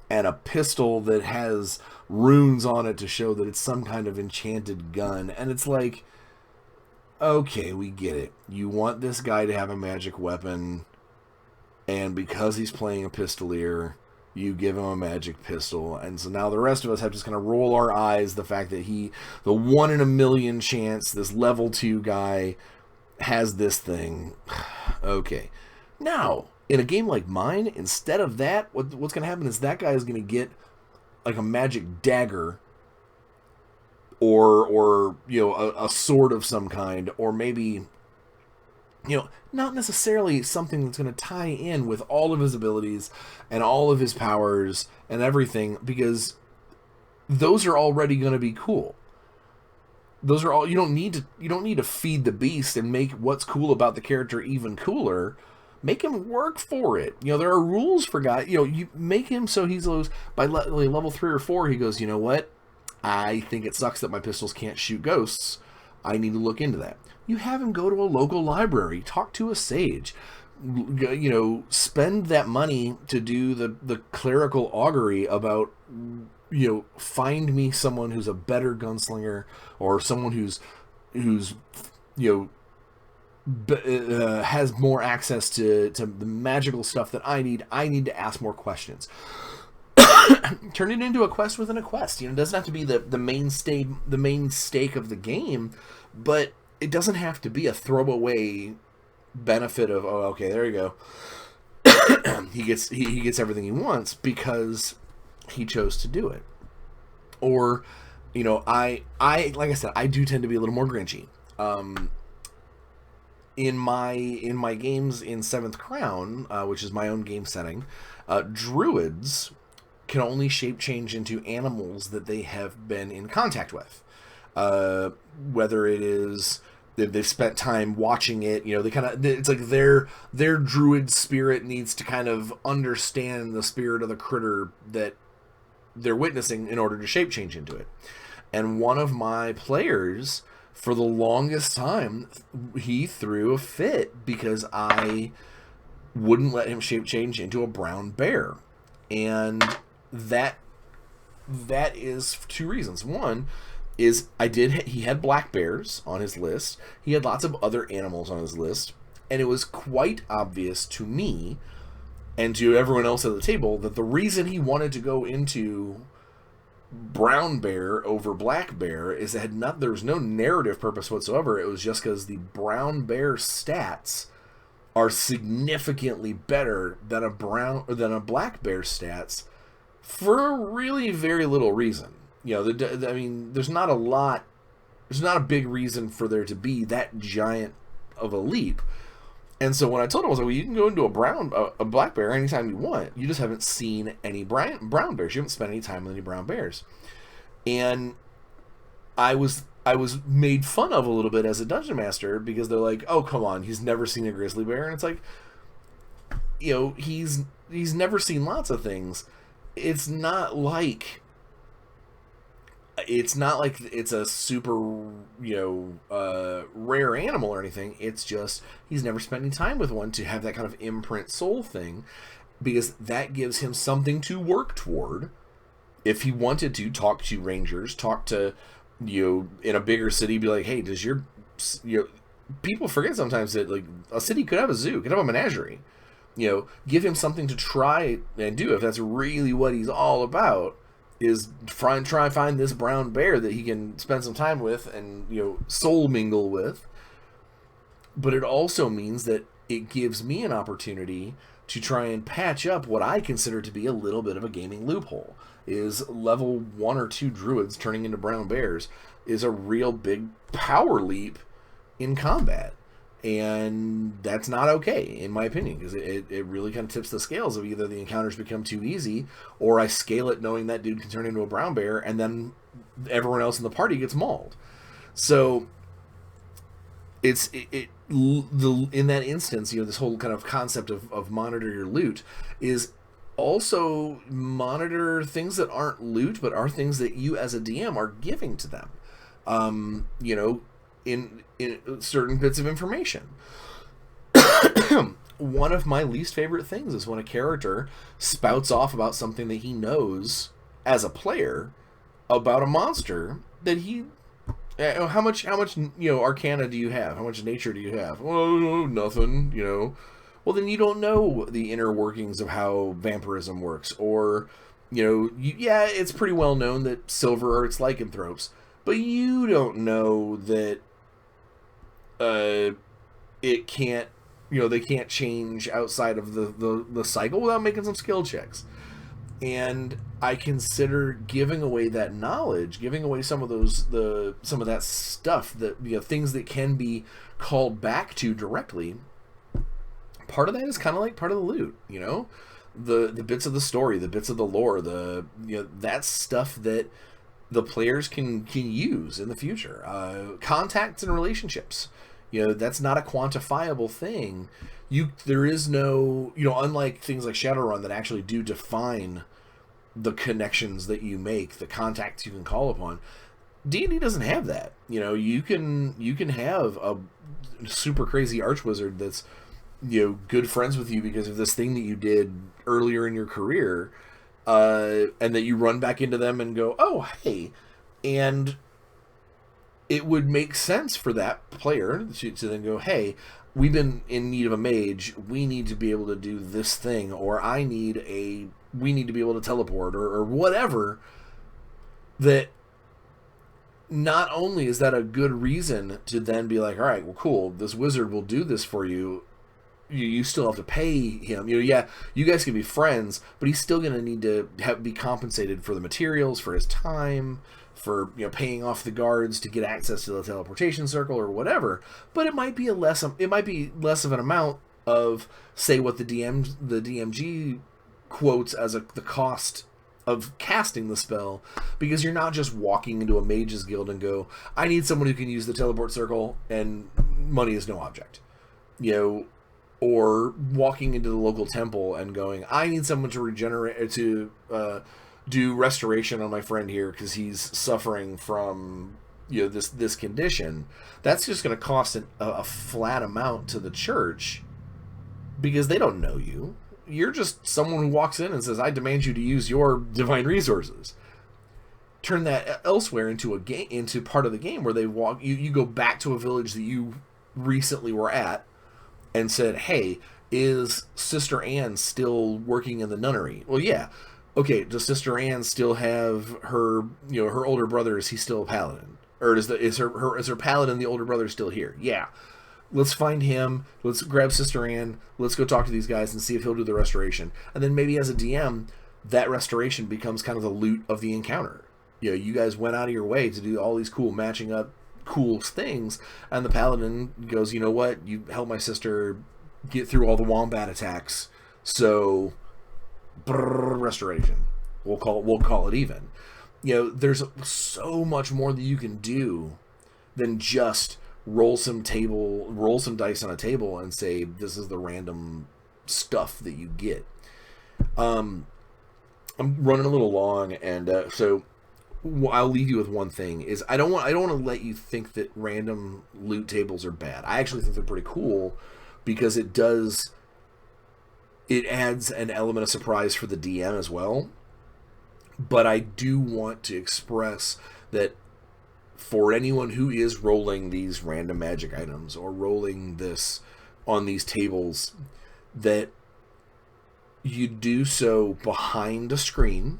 and a pistol that has runes on it to show that it's some kind of enchanted gun. And it's like, okay, we get it. You want this guy to have a magic weapon, and because he's playing a pistolier, you give him a magic pistol. And so now the rest of us have to just kind of roll our eyes the fact that the 1 in a million chance, this level 2 guy has this thing. Okay. Now, in a game like mine, instead of that, what's going to happen is that guy is going to get like a magic dagger, or a sword of some kind, or maybe not necessarily something that's going to tie in with all of his abilities and all of his powers and everything, because those are already going to be cool. Those are all, you don't need to feed the beast and make what's cool about the character even cooler. Make him work for it. There are rules for guys. You make him so he's by level 3 or 4, he goes, you know what? I think it sucks that my pistols can't shoot ghosts. I need to look into that. You have him go to a local library, talk to a sage, spend that money to do the clerical augury about, find me someone who's a better gunslinger, or someone who's has more access to the magical stuff that I need to ask more questions. Turn it into a quest within a quest. You know, it doesn't have to be the main stake of the game, but it doesn't have to be a throwaway benefit of, oh, okay, there you go. he gets everything he wants because he chose to do it. Or, you know, I like I said, I do tend to be a little more grinchy. In my games in Seventh Crown, which is my own game setting, druids can only shape change into animals that they have been in contact with. Whether it is they've spent time watching it, you know, it's like their druid spirit needs to kind of understand the spirit of the critter that they're witnessing in order to shape change into it. And one of my players, for the longest time, he threw a fit because I wouldn't let him shape change into a brown bear. And that is for two reasons. One is he had black bears on his list. He had lots of other animals on his list. And it was quite obvious to me and to everyone else at the table that the reason he wanted to go into brown bear over black bear is there was no narrative purpose whatsoever. It was just because the brown bear stats are significantly better than a black bear stats for a really very little reason. You know, I mean, there's not a big reason for there to be that giant of a leap. And so when I told him, I was like, well, you can go into a black bear anytime you want. You just haven't seen any brown bears. You haven't spent any time with any brown bears. And I was made fun of a little bit as a dungeon master because they're like, oh, come on, he's never seen a grizzly bear. And it's like, you know, he's never seen lots of things. It's not like it's a super, you know, rare animal or anything. It's just he's never spent any time with one to have that kind of imprint soul thing, because that gives him something to work toward. If he wanted to talk to rangers, talk to, you know, in a bigger city, be like, hey, does your, you know, people forget sometimes that like a city could have a zoo, could have a menagerie. You know, give him something to try and do if that's really what he's all about. Is try and find this brown bear that he can spend some time with and, you know, soul mingle with. But it also means that it gives me an opportunity to try and patch up what I consider to be a little bit of a gaming loophole. Is level 1 or 2 druids turning into brown bears is a real big power leap in combat. And that's not okay, in my opinion, because it really kind of tips the scales of either the encounters become too easy, or I scale it knowing that dude can turn into a brown bear, and then everyone else in the party gets mauled. So in that instance, you know, this whole kind of concept of monitor your loot is also monitor things that aren't loot, but are things that you as a DM are giving to them. You know, in certain bits of information. One of my least favorite things is when a character spouts off about something that he knows as a player about a monster that he... how much you know, arcana do you have? How much nature do you have? Oh, nothing, you know. Well, then you don't know the inner workings of how vampirism works. Or, you know, yeah, it's pretty well known that silver are its lycanthropes, but you don't know that it can't, you know, they can't change outside of the cycle without making some skill checks. And I consider giving away that knowledge, giving away some of that stuff, that, you know, things that can be called back to directly. Part of that is kind of like part of the loot, you know, the bits of the story, the bits of the lore, you know, that's stuff that the players can use in the future. Contacts and relationships, you know, that's not a quantifiable thing. There is no, you know, unlike things like Shadowrun that actually do define the connections that you make, the contacts you can call upon. D&D doesn't have that. You know, you can have a super crazy archwizard that's, you know, good friends with you because of this thing that you did earlier in your career, and that you run back into them and go, oh, hey, and it would make sense for that player to then go, hey, we've been in need of a mage. We need to be able to do this thing, or we need to be able to teleport, or whatever. That not only is that a good reason to then be like, all right, well, cool, this wizard will do this for you. You still have to pay him. Yeah, you guys can be friends, but he's still going to need to be compensated for the materials, for his time, for paying off the guards to get access to the teleportation circle or whatever. But it might be less of an amount of, say, what the DMG quotes as the cost of casting the spell, because you're not just walking into a mage's guild and go, I need someone who can use the teleport circle, and money is no object. Or walking into the local temple and going, I need someone to regenerate, to do restoration on my friend here because he's suffering from this condition. That's just going to cost a flat amount to the church because they don't know you. You're just someone who walks in and says, I demand you to use your divine resources. Turn that elsewhere into part of the game where they walk. You go back to a village that you recently were at and said, hey, is Sister Anne still working in the nunnery? Well, yeah. Okay, does Sister Anne still have her, her older brother, is he still a paladin? Or is her paladin, the older brother, still here? Yeah. Let's find him. Let's grab Sister Anne. Let's go talk to these guys and see if he'll do the restoration. And then maybe as a DM, that restoration becomes kind of the loot of the encounter. You guys went out of your way to do all these cool matching up cool things, and the paladin goes, you know what, you helped my sister get through all the wombat attacks, so restoration, we'll call it even. There's so much more that you can do than just roll some dice on a table and say this is the random stuff that you get. I'm running a little long, and so I'll leave you with one thing: is I don't want to let you think that random loot tables are bad. I actually think they're pretty cool because it adds an element of surprise for the DM as well. But I do want to express that for anyone who is rolling these random magic items or rolling this on these tables, that you do so behind a screen.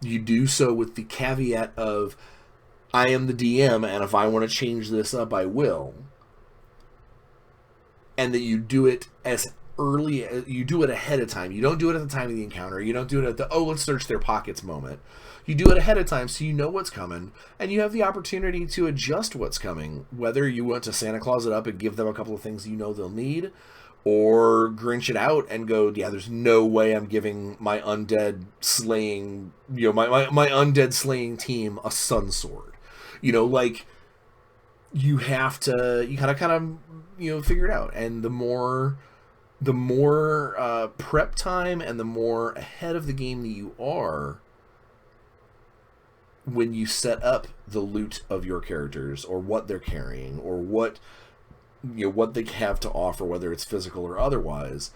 You do so with the caveat of, I am the DM, and if I want to change this up, I will. And that you do it as early, you do it ahead of time. You don't do it at the time of the encounter. You don't do it at the, let's search their pockets moment. You do it ahead of time so you know what's coming, and you have the opportunity to adjust what's coming, whether you want to Santa Claus it up and give them a couple of things they'll need, or Grinch it out and go, yeah, there's no way I'm giving my undead slaying, my undead slaying team a sun sword. You have to, you kind of figure it out. And the more prep time and the more ahead of the game that you are when you set up the loot of your characters, or what they're carrying, or what they have to offer, whether it's physical or otherwise,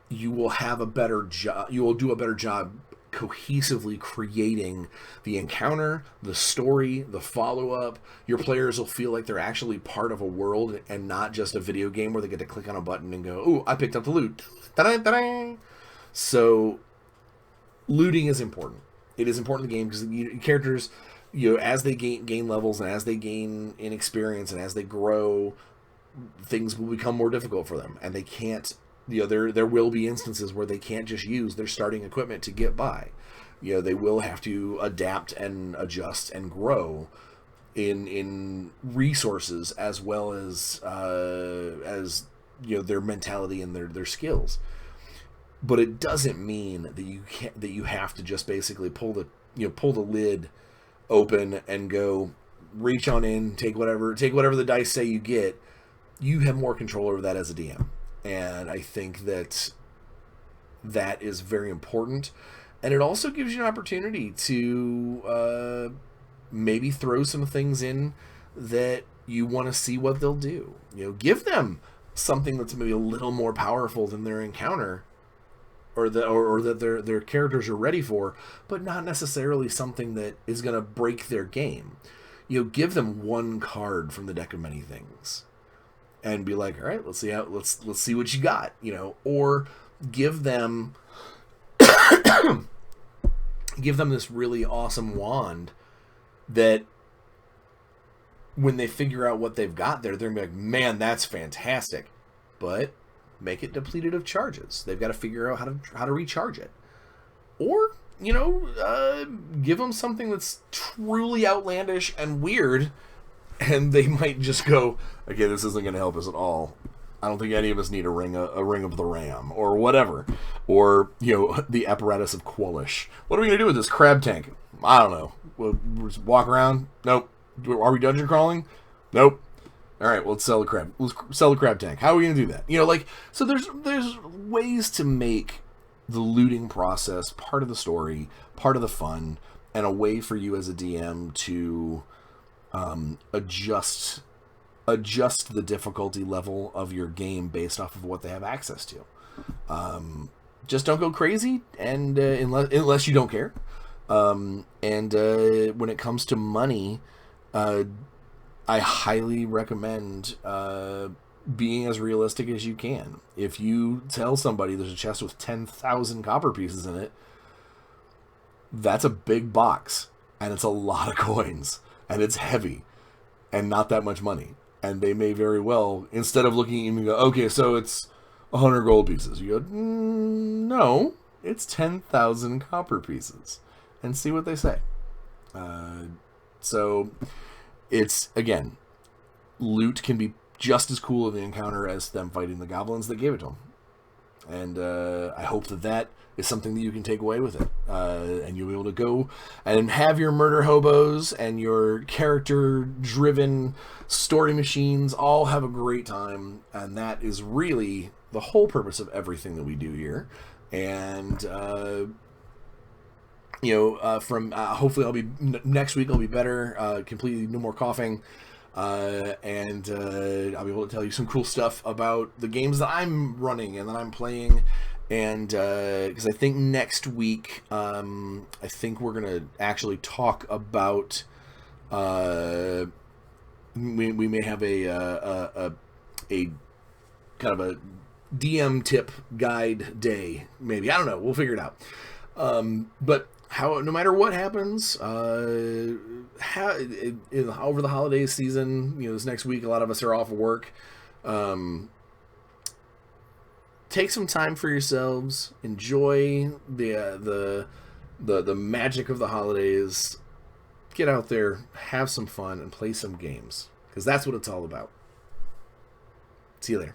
you will have a better job. You will do a better job cohesively creating the encounter, the story, the follow-up. Your players will feel like they're actually part of a world and not just a video game where they get to click on a button and go, ooh, I picked up the loot. Ta-da, ta-da. So looting is important. It is important in the game because characters, as they gain levels and as they gain in experience and as they grow, things will become more difficult for them, and they can't, there will be instances where they can't just use their starting equipment to get by. They will have to adapt and adjust and grow in resources as well as their mentality and their skills. But it doesn't mean that you have to just basically pull the lid open and go reach on in, take whatever the dice say you get. You have more control over that as a DM. And I think that is very important. And it also gives you an opportunity to maybe throw some things in that you want to see what they'll do. Give them something that's maybe a little more powerful than their encounter, or that their characters are ready for, but not necessarily something that is going to break their game. give them one card from the deck of many things, and be like, all right, let's see what you got, or give them this really awesome wand that when they figure out what they've got there, they're gonna be like, man, that's fantastic, but make it depleted of charges. They've got to figure out how to recharge it, or give them something that's truly outlandish and weird, and they might just go, okay, this isn't going to help us at all. I don't think any of us need a ring of the ram, or whatever, or the apparatus of Qualish. What are we going to do with this crab tank? I don't know. We'll just walk around. Nope. Are we dungeon crawling? Nope. All right, well, let's sell the crab. Let's sell the crab tank. How are we going to do that? So there's ways to make the looting process part of the story, part of the fun, and a way for you as a DM to adjust the difficulty level of your game based off of what they have access to. Just don't go crazy, and unless you don't care. And when it comes to money, I highly recommend being as realistic as you can. If you tell somebody there's a chest with 10,000 copper pieces in it, that's a big box, and it's a lot of coins, and it's heavy, and not that much money. And they may very well, instead of looking at you and go, okay, so it's 100 gold pieces, you go, no, it's 10,000 copper pieces, and see what they say. So it's, again, loot can be just as cool in the encounter as them fighting the goblins that gave it to them. And I hope that is something that you can take away with it. And you'll be able to go and have your murder hobos and your character-driven story machines all have a great time. And that is really the whole purpose of everything that we do here. And hopefully I'll be next week. I'll be better. Completely no more coughing, and I'll be able to tell you some cool stuff about the games that I'm running and that I'm playing. And because I think next week, I think we're gonna actually talk about. We may have a kind of a DM tip guide day. Maybe, I don't know. We'll figure it out. But no matter what happens, over the holiday season, this next week, a lot of us are off of work. Take some time for yourselves. Enjoy the magic of the holidays. Get out there, have some fun, and play some games, because that's what it's all about. See you later.